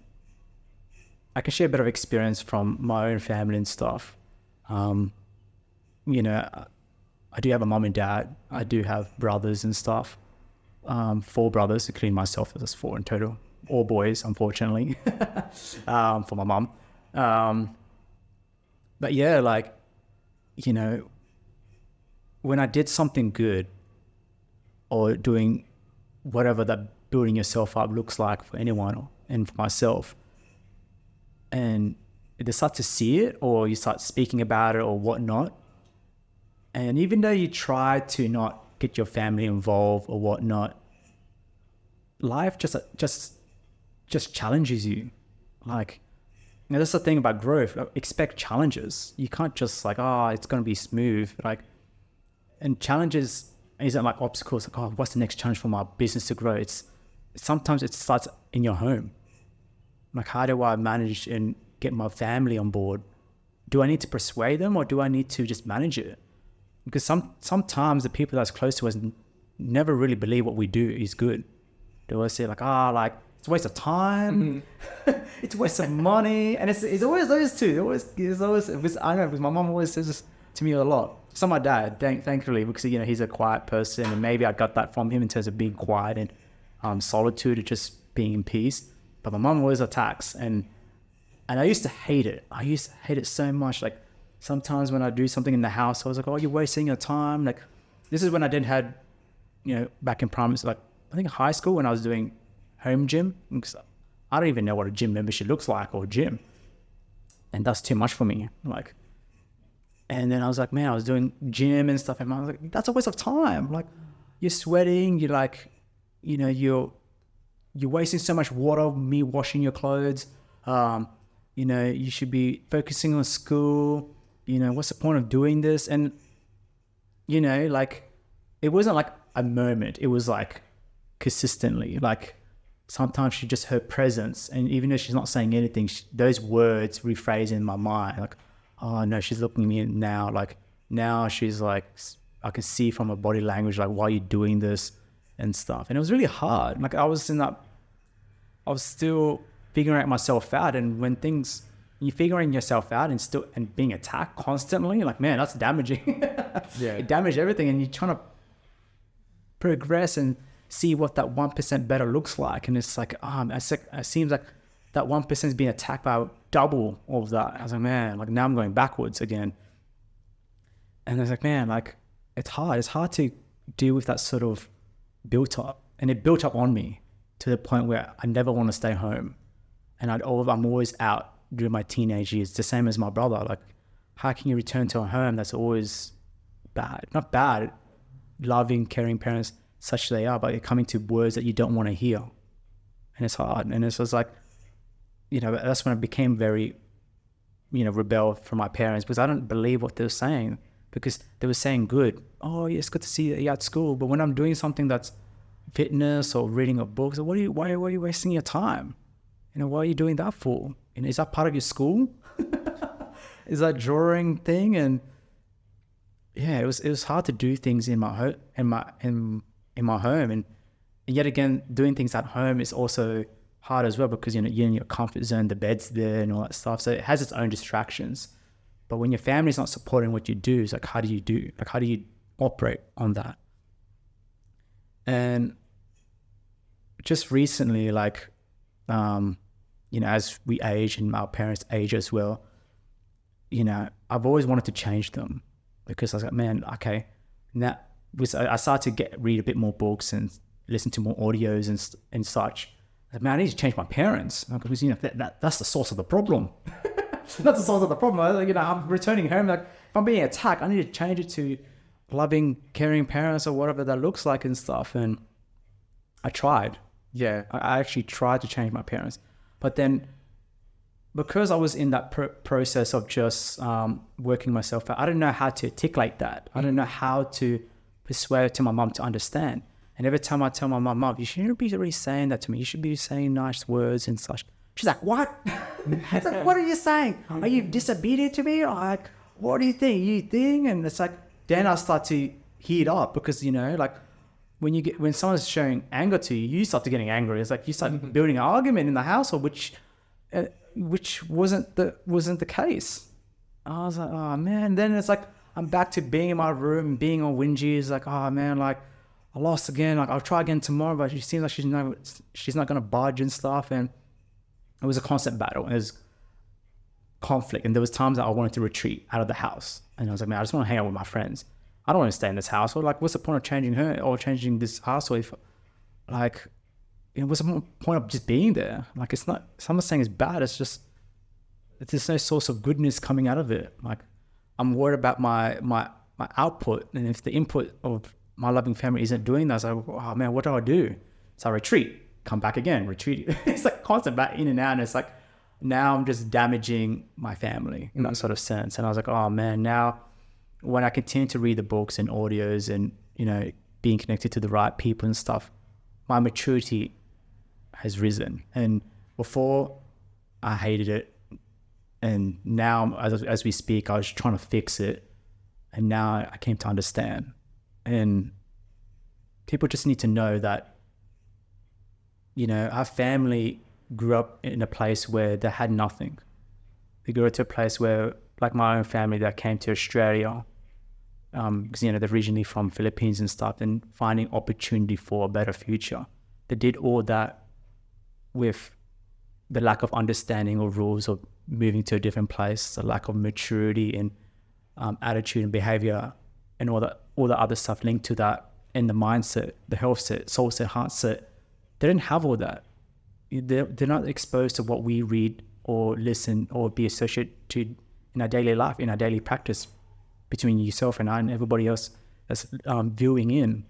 I can share a bit of experience from my own family and stuff. I do have a mom and dad. I do have brothers and stuff. 4 brothers, including myself. There's 4 in total. All boys, unfortunately, for my mom. But yeah, like, when I did something good or doing whatever that building yourself up looks like for anyone and for myself, and they start to see it or you start speaking about it or whatnot, and even though you try to not get your family involved or whatnot, life just challenges you. Like, that's the thing about growth. Like, expect challenges. You can't just like, it's going to be smooth. Like, and challenges isn't like obstacles. Like, what's the next challenge for my business to grow? Sometimes it starts in your home. Like, how do I manage and get my family on board? Do I need to persuade them or do I need to just manage it? Because sometimes the people that's close to us never really believe what we do is good. They always say like, it's a waste of time. It's a waste of money. And it's always those two. It's always, I know, because my mom always says this to me a lot. So my dad, thankfully, because, he's a quiet person, and maybe I got that from him in terms of being quiet and solitude and just being in peace. But my mom always attacks, and I used to hate it. I used to hate it so much. Like, sometimes when I do something in the house, I was like, you're wasting your time. Like, this is when I didn't had, back in primary, like, I think high school, when I was doing home gym. I don't even know what a gym membership looks like or gym. And that's too much for me. Like, and then I was like, man, I was doing gym and stuff. And I was like, that's a waste of time. Like, you're sweating. You're like, you're wasting so much water, me washing your clothes. You should be focusing on school. What's the point of doing this? And, like, it wasn't like a moment. It was like consistently. Like, sometimes she just, her presence, and even though she's not saying anything, those words rephrase in my mind. Like, oh no, she's looking at me now. Like, now she's like, I can see from her body language, like, why are you doing this and stuff. And it was really hard. Like, I was still figuring out myself out. And when you're figuring yourself out and being attacked constantly, like, man, that's damaging. Yeah. It damaged everything. And you're trying to progress and see what that 1% better looks like. And it's like, it seems like that 1% is being attacked by double of that. I was like, man, like, now I'm going backwards again. And I was like, man, like, it's hard to deal with that sort of built up. And it built up on me to the point where I never want to stay home. And I'm always out during my teenage years, the same as my brother. Like, how can you return to a home that's always bad? Not bad, loving, caring parents, such they are, but you're coming to words that you don't want to hear. And it's hard. And it's just like, that's when I became very, rebel for my parents, because I don't believe what they were saying, because they were saying good. Oh, yeah, it's good to see you at school. But when I'm doing something that's fitness or reading a book, so why are you wasting your time? What are you doing that for? Is that part of your school? Is that drawing thing? And yeah, it was hard to do things in my home, in my home, and yet again, doing things at home is also hard as well, because you're in your comfort zone, the bed's there and all that stuff, so it has its own distractions. But when your family's not supporting what you do, it's like, how do you operate on that? And just recently, like, as we age and our parents age as well, I've always wanted to change them, because I was like, man, okay, now I started to read a bit more books and listen to more audios and such. Like, man, I need to change my parents because that's the source of the problem. That's the source of the problem. I'm returning home, like if I'm being attacked, I need to change it to loving, caring parents or whatever that looks like and stuff. And I tried. Yeah, I actually tried to change my parents, but then because I was in that process of just working myself out, I didn't know how to articulate that. I didn't know how to persuade to my mom to understand. And every time I tell my mom, you shouldn't be really saying that to me. You should be saying nice words and such. She's like, what? It's like, what are you saying? Are you disobedient to me? Or like, what do you think? You think? And it's like, then I start to heat up because, like when someone's showing anger to you, you start to getting angry. It's like you start building an argument in the household, which wasn't the case. I was like, oh man. Then it's like, I'm back to being in my room, being all whingy. It's like, oh man, like I lost again. Like I'll try again tomorrow, but she seems like she's not going to budge and stuff. And it was a constant battle. It was conflict. And there was times that I wanted to retreat out of the house. And I was like, man, I just want to hang out with my friends. I don't want to stay in this household. Like, what's the point of changing her or changing this household? What's the point of just being there? Like, it's not, someone saying it's bad. It's just, there's no source of goodness coming out of it. Like, I'm worried about my output. And if the input of my loving family isn't doing that, it's like, oh man, what do I do? So I retreat. Come back again, retreat. It's like constant back in and out. And it's like, now I'm just damaging my family in that sort of sense. And I was like, oh man, now when I continue to read the books and audios and, being connected to the right people and stuff, my maturity has risen. And before I hated it. And now as we speak, I was trying to fix it. And now I came to understand. And people just need to know that, our family grew up in a place where they had nothing. They grew up to a place where, like my own family that came to Australia, because, they're originally from Philippines and stuff, and finding opportunity for a better future. They did all that with the lack of understanding or rules of moving to a different place, the lack of maturity and attitude and behavior and all the other stuff linked to that, and the mindset, the health set, soul set, heart set. They didn't have all that. They're not exposed to what we read or listen or be associated to in our daily life, in our daily practice between yourself and I and everybody else that's viewing in.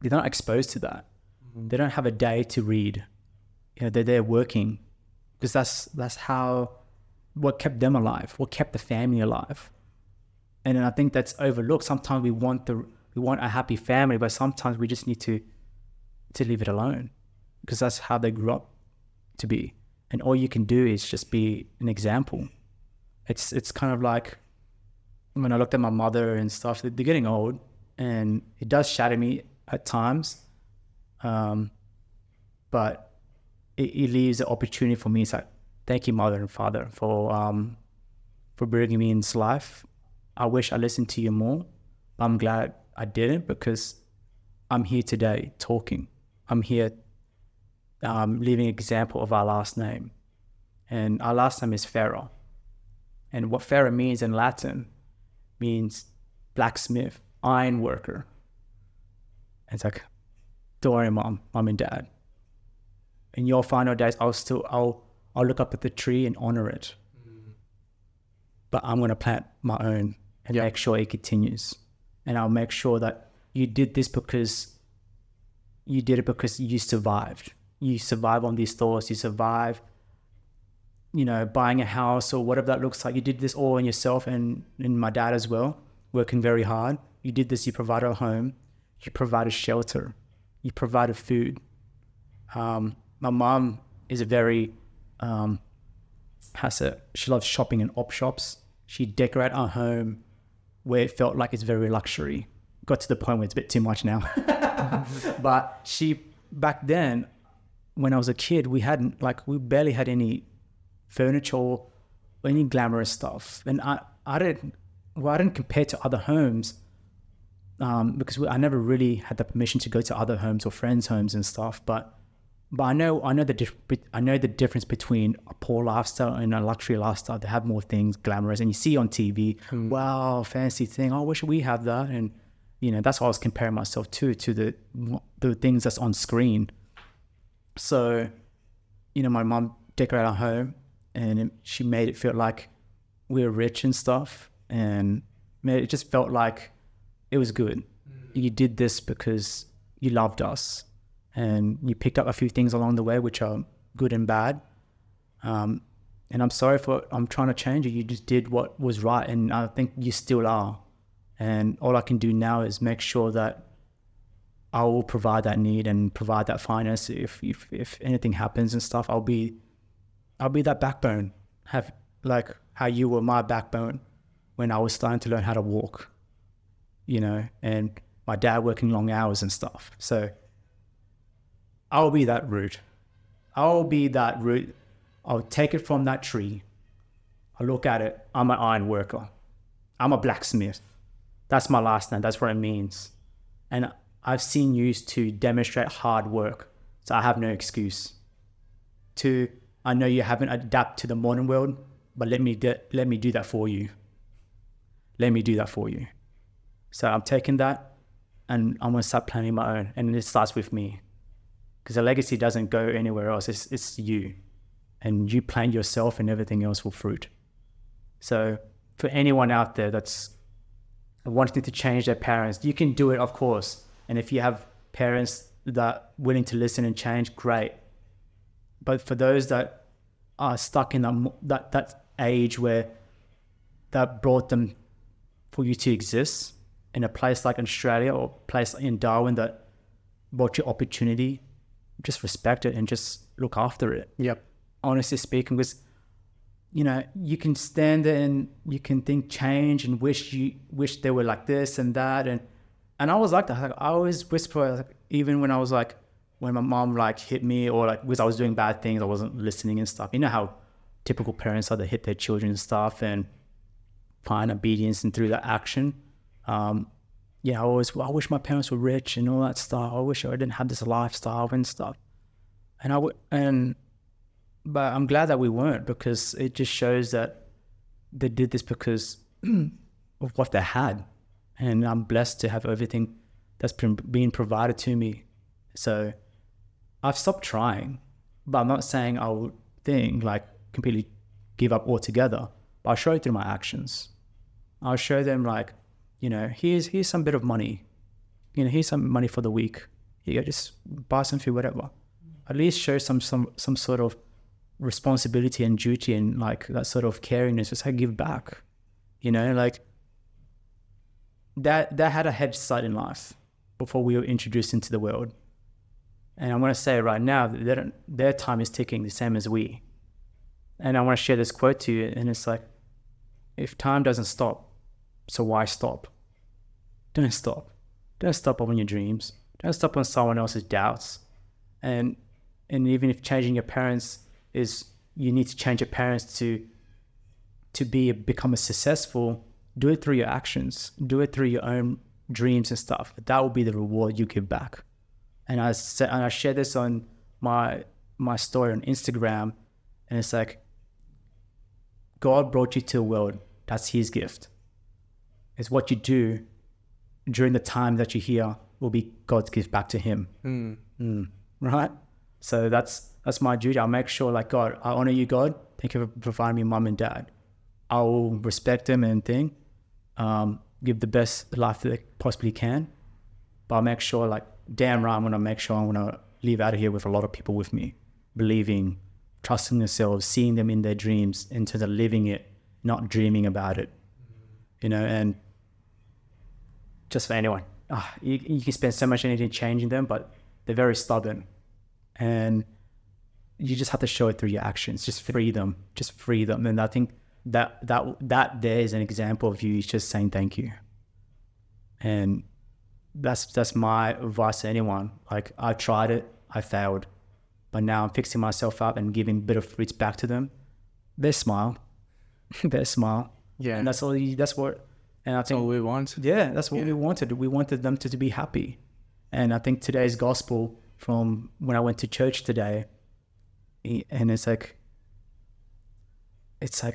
They're not exposed to that. Mm-hmm. They don't have a day to read. They're there working because that's what kept them alive, what kept the family alive. And I think that's overlooked. Sometimes we want a happy family, but sometimes we just need to leave it alone because that's how they grew up to be. And all you can do is just be an example. It's kind of like when I looked at my mother and stuff, they're getting old and it does shatter me at times. But it leaves the opportunity for me. It's like, thank you, mother and father, for bringing me into life. I wish I listened to you more. I'm glad I didn't because I'm here today talking. I'm here leaving an example of our last name. And our last name is Ferrer. And what Ferrer means in Latin means blacksmith, iron worker. And it's like, don't worry, mom and dad. In your final days, I'll look up at the tree and honor it. Mm. But I'm going to plant my own and make sure it continues. And I'll make sure that you did this because you did it because you survived. You survive on these thoughts. You survive, buying a house or whatever that looks like. You did this all in yourself and my dad as well, working very hard. You did this. You provided a home. You provided shelter. You provided food. My mom is a very, she loves shopping in op shops. She decorated our home where it felt like it's very luxury. Got to the point where it's a bit too much now. But back then, when I was a kid, we barely had any furniture or any glamorous stuff. And I didn't compare to other homes because I never really had the permission to go to other homes or friends' homes and stuff. But I know the difference between a poor lifestyle and a luxury lifestyle. They have more things glamorous, and you see on TV, wow, fancy thing. I wish we have that, and that's what I was comparing myself to the things that's on screen. So my mom decorated our home, and she made it feel like we were rich and stuff, and it just felt like it was good. You did this because you loved us, and you picked up a few things along the way, which are good and bad. And I'm trying to change it. You just did what was right, and I think you still are. And all I can do now is make sure that I will provide that need and provide that finance. If anything happens and stuff, I'll be that backbone. Have like how you were my backbone when I was starting to learn how to walk, and my dad working long hours and stuff. So I'll be that root. I'll take it from that tree. I look at it. I'm an iron worker. I'm a blacksmith. That's my last name. That's what it means. And I've seen you to demonstrate hard work. So I have no excuse. I know you haven't adapted to the modern world, but let me do that for you. Let me do that for you. So I'm taking that, and I'm going to start planning my own. And it starts with me. Because the legacy doesn't go anywhere else. It's you. And you plant yourself, and everything else will fruit. So for anyone out there that's wanting to change their parents, you can do it, of course. And if you have parents that are willing to listen and change, great. But for those that are stuck in that age where that brought them for you to exist in a place like Australia or a place in Darwin that brought you opportunity, just respect it and just look after it. Yep. Honestly speaking, because you can stand there and you can think change and wish they were like this and that, and I was like that. I always whisper, even when I was like, when my mom like hit me, or like because I was doing bad things, I wasn't listening and stuff. You know how typical parents are, they hit their children and stuff and find obedience and through that action. I wish my parents were rich and all that stuff. I wish I didn't have this lifestyle and stuff. But I'm glad that we weren't, because it just shows that they did this because of what they had. And I'm blessed to have everything that's being provided to me. So I've stopped trying, but I'm not saying I would completely give up altogether. But I'll show it through my actions. I'll show them here's some bit of money. Here's some money for the week. You just buy some food, whatever. At least show some sort of responsibility and duty and like that sort of caringness. Just give back. That had a head start in life before we were introduced into the world. And I'm going to say right now that their time is ticking the same as we. And I want to share this quote to you, and it's like, if time doesn't stop, so why stop? Don't stop. Don't stop on your dreams. Don't stop on someone else's doubts. And even if changing your parents is, you need to change your parents to become a successful, do it through your actions. Do it through your own dreams and stuff. That will be the reward you give back. And I share this on my story on Instagram, and it's like, God brought you to the world. That's His gift. It's what you do during the time that you're here will be God's gift back to Him. Right? So that's my duty. I'll make sure, like, God, I honor you, God. Thank you for providing me mom and dad. I will respect them and give the best life that they possibly can. But I'll make sure, like, damn right, I'm going to make sure I'm going to leave out of here with a lot of people with me, believing, trusting themselves, seeing them in their dreams, into the living it, not dreaming about it, and just for anyone. You can spend so much energy changing them, but they're very stubborn. And you just have to show it through your actions. Just free them. And I think that there is an example of you just saying thank you. And that's my advice to anyone. Like, I tried it, I failed, but now I'm fixing myself up and giving a bit of fruits back to them. They smile. Yeah. And that's what, and I think all we want. Yeah, that's what we wanted. We wanted them to be happy. And I think today's gospel from when I went to church today, and it's like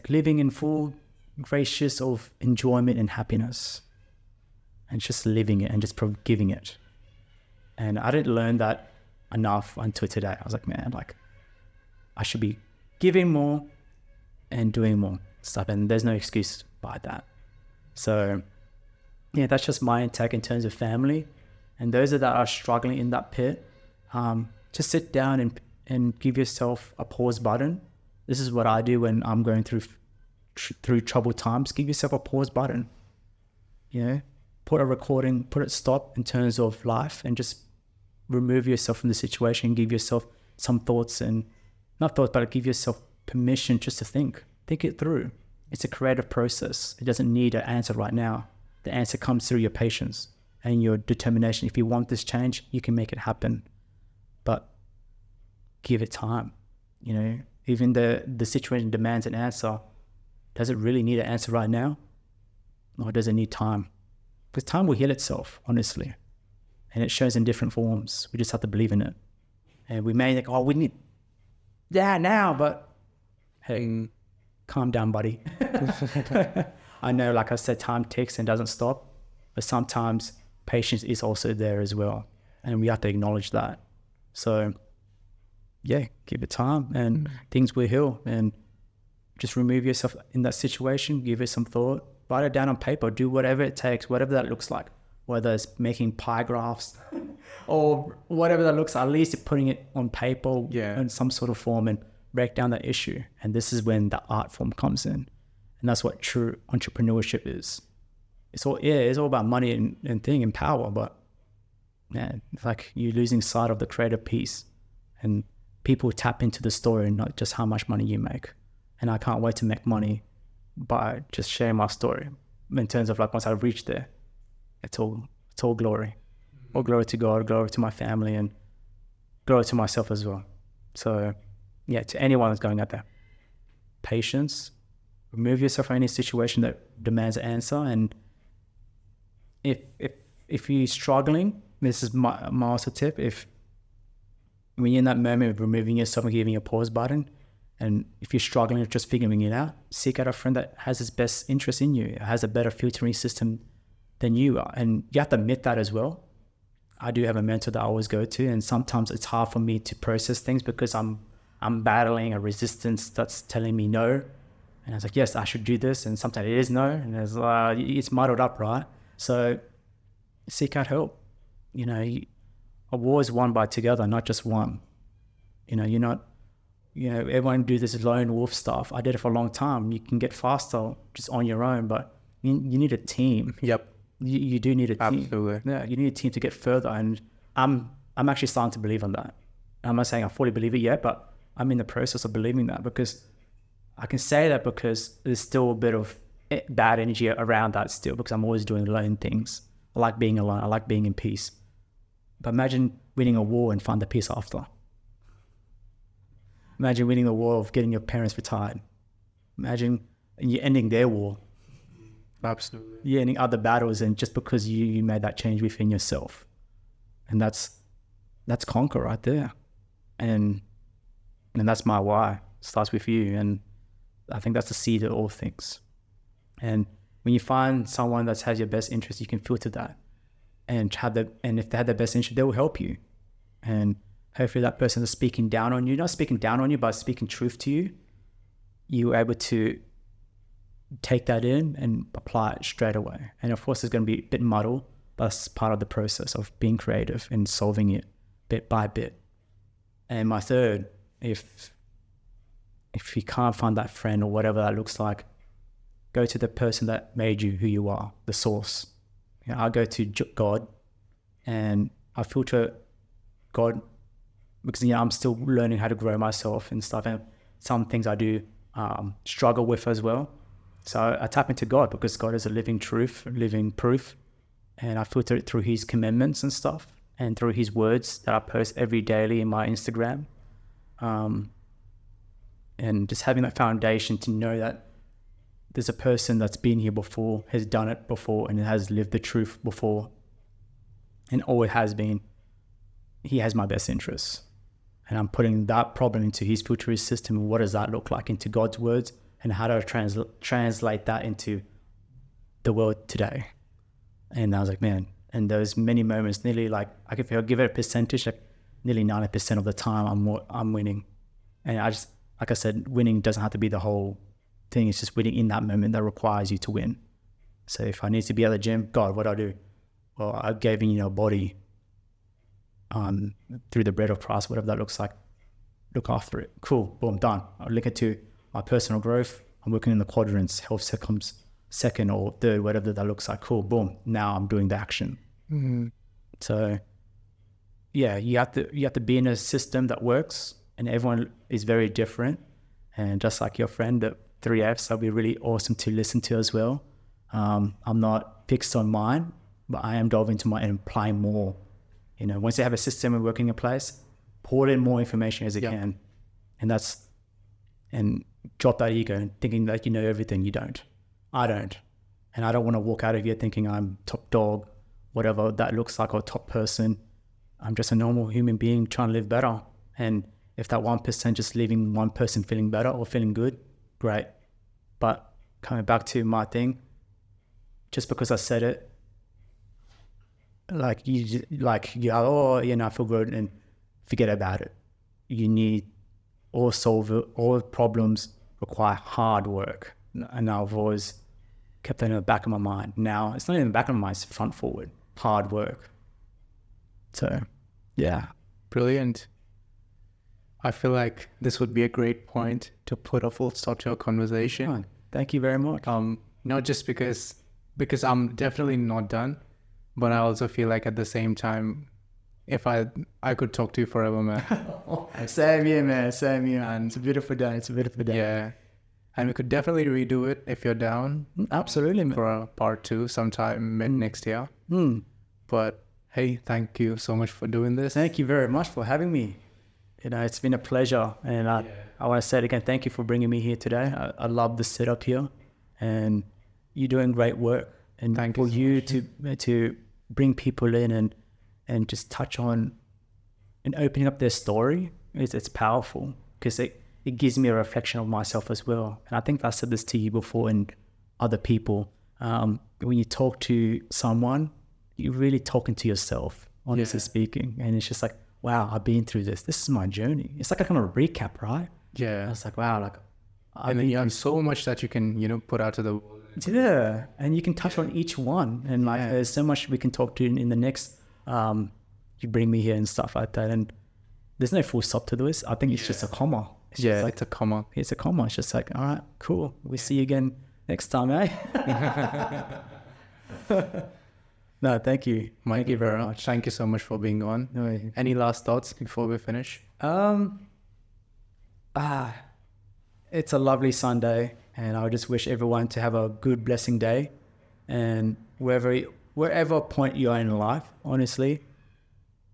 living in full gracious of enjoyment and happiness, and just living it and just giving it. And I didn't learn that enough until today. I was like, man, like, I should be giving more and doing more stuff, and there's no excuse by that. So yeah, that's just my intake in terms of family. And those that are struggling in that pit, just sit down and give yourself a pause button. This is what I do when I'm going through troubled times. Give yourself a pause button. Put a recording, put it stop in terms of life, and just remove yourself from the situation. Give yourself some thoughts, and not thoughts, but give yourself permission just to think it through. It's a creative process. It doesn't need an answer right now. The answer comes through your patience and your determination. If you want this change, you can make it happen, but give it time. Even the situation demands an answer. Does it really need an answer right now? Or does it need time? Because time will heal itself, honestly. And it shows in different forms. We just have to believe in it. And we may think, we need that now, but hey, calm down, buddy. I know, like I said, time ticks and doesn't stop, but sometimes patience is also there as well. And we have to acknowledge that. So yeah, give it time and things will heal. And just remove yourself in that situation, give it some thought, write it down on paper, do whatever it takes, whatever that looks like, whether it's making pie graphs or whatever that looks like. At least you're putting it on paper in some sort of form and break down that issue. And this is when the art form comes in. And that's what true entrepreneurship is. It's all about money and power, but man, it's like you're losing sight of the creative piece. And people tap into the story, not just how much money you make. And I can't wait to make money by just sharing my story. In terms of like once I reach there, it's all glory. All glory to God, glory to my family, and glory to myself as well. So yeah, to anyone that's going out there, patience, remove yourself from any situation that demands an answer. And if you're struggling, this is my also tip, when you're in that moment of removing yourself and giving a pause button, and if you're struggling with just figuring it out, seek out a friend that has his best interest in you, has a better filtering system than you are. And you have to admit that as well. I do have a mentor that I always go to, and sometimes it's hard for me to process things because I'm battling a resistance that's telling me no. And I was like, yes, I should do this. And sometimes it is no. And it's muddled up, right? So seek out help. A war is won by together, not just one. You're not, everyone do this lone wolf stuff. I did it for a long time. You can get faster just on your own, but you need a team. Yep. You do need a team. Absolutely. Yeah, you need a team to get further. And I'm actually starting to believe on that. I'm not saying I fully believe it yet, but I'm in the process of believing that, because I can say that because there's still a bit of bad energy around that still, because I'm always doing alone things. I like being alone. I like being in peace. But imagine winning a war and find the peace after. Imagine winning the war of getting your parents retired. Imagine you ending their war. Absolutely. You're ending other battles, and just because you made that change within yourself. And that's conquer right there. And that's my why. It starts with you. And I think that's the seed of all things. And when you find someone that has your best interest, you can filter that. And if they have their best interest, they will help you. And hopefully that person is speaking down on you, not speaking down on you, but speaking truth to you. You're able to take that in and apply it straight away. And of course, it's going to be a bit muddled, but that's part of the process of being creative and solving it bit by bit. And my third, if you can't find that friend or whatever that looks like, go to the person that made you who you are, the source. I go to God, and I filter God because I'm still learning how to grow myself and stuff, and some things I do struggle with as well. So I tap into God because God is a living truth, living proof, and I filter it through His commandments and stuff, and through His words that I post every daily in my Instagram, and just having that foundation to know that there's a person that's been here before, has done it before, and has lived the truth before, and always has been. He has my best interests, and I'm putting that problem into his filtering system. What does that look like into God's words, and how do I translate that into the world today? And I was like, man, and those many moments, nearly like, if I give it a percentage, like nearly 90% of the time I'm winning. And I just, like I said, winning doesn't have to be the whole thing. It's just winning in that moment that requires you to win. So if I need to be at the gym, God, what do I do? Well, I gave you a body through the bread of Christ, whatever that looks like. Look after it. Cool. Boom, done. I look into my personal growth. I'm working in the quadrants. Health comes second or third, whatever that looks like. Cool. Boom. Now I'm doing the action. Mm-hmm. So yeah, you have to be in a system that works, and everyone is very different. And just like your friend, the 3Fs, that'll be really awesome to listen to as well. I'm not fixed on mine, but I am delving into mine and applying more. Once you have a system and working in place, pour in more information as you can. And drop that ego and thinking that you know everything. You don't. I don't. And I don't want to walk out of here thinking I'm top dog, whatever that looks like, or top person. I'm just a normal human being trying to live better. And if that 1% just leaving one person feeling better or feeling good, great. But coming back to my thing, just because I said it, I feel good, and forget about it. You need all problems require hard work. And I've always kept that in the back of my mind. Now it's not even the back of my mind, it's front forward, hard work. So, yeah. Brilliant. I feel like this would be a great point to put a full stop to our conversation. Oh, thank you very much. Not just because I'm definitely not done, but I also feel like at the same time, if I could talk to you forever, man. Same here, man. Same here. And it's a beautiful day. Yeah. And we could definitely redo it if you're down. Absolutely, man. For a part 2 sometime mid next year. But hey, thank you so much for doing this. Thank you very much for having me. It's been a pleasure. And I want to say it again, thank you for bringing me here today. I love the setup here, and you're doing great work. And thank for you to bring people in and just touch on and opening up their story, it's powerful, because it gives me a reflection of myself as well. And I think I said this to you before and other people. When you talk to someone, you're really talking to yourself, honestly speaking. And it's just like, wow, I've been through this. This is my journey. It's like a kind of recap, right? Yeah. It's like, wow, and then you have so much that you can, put out to the world. Yeah. And you can touch on each one. And there's so much we can talk to in the next, you bring me here and stuff like that. And there's no full stop to this. I think it's just a comma. It's a comma. It's a comma. It's just like, all right, cool. We'll see you again next time, eh? No, thank you. Thank you very much. Thank you so much for being on. No, any last thoughts before we finish? It's a lovely Sunday, and I just wish everyone to have a good, blessing day. And wherever point you are in life, honestly,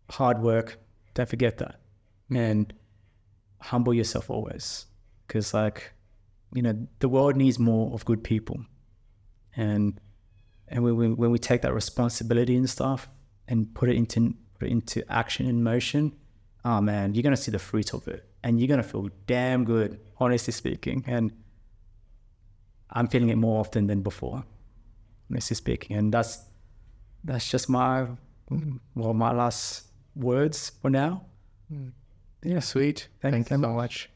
hard work, don't forget that. And humble yourself always, because the world needs more of good people. And when we take that responsibility and stuff and put it into action and motion, oh man, you're gonna see the fruit of it, and you're gonna feel damn good, honestly speaking. And I'm feeling it more often than before, honestly speaking. And that's just my last words for now. Yeah, sweet. Thank you so much.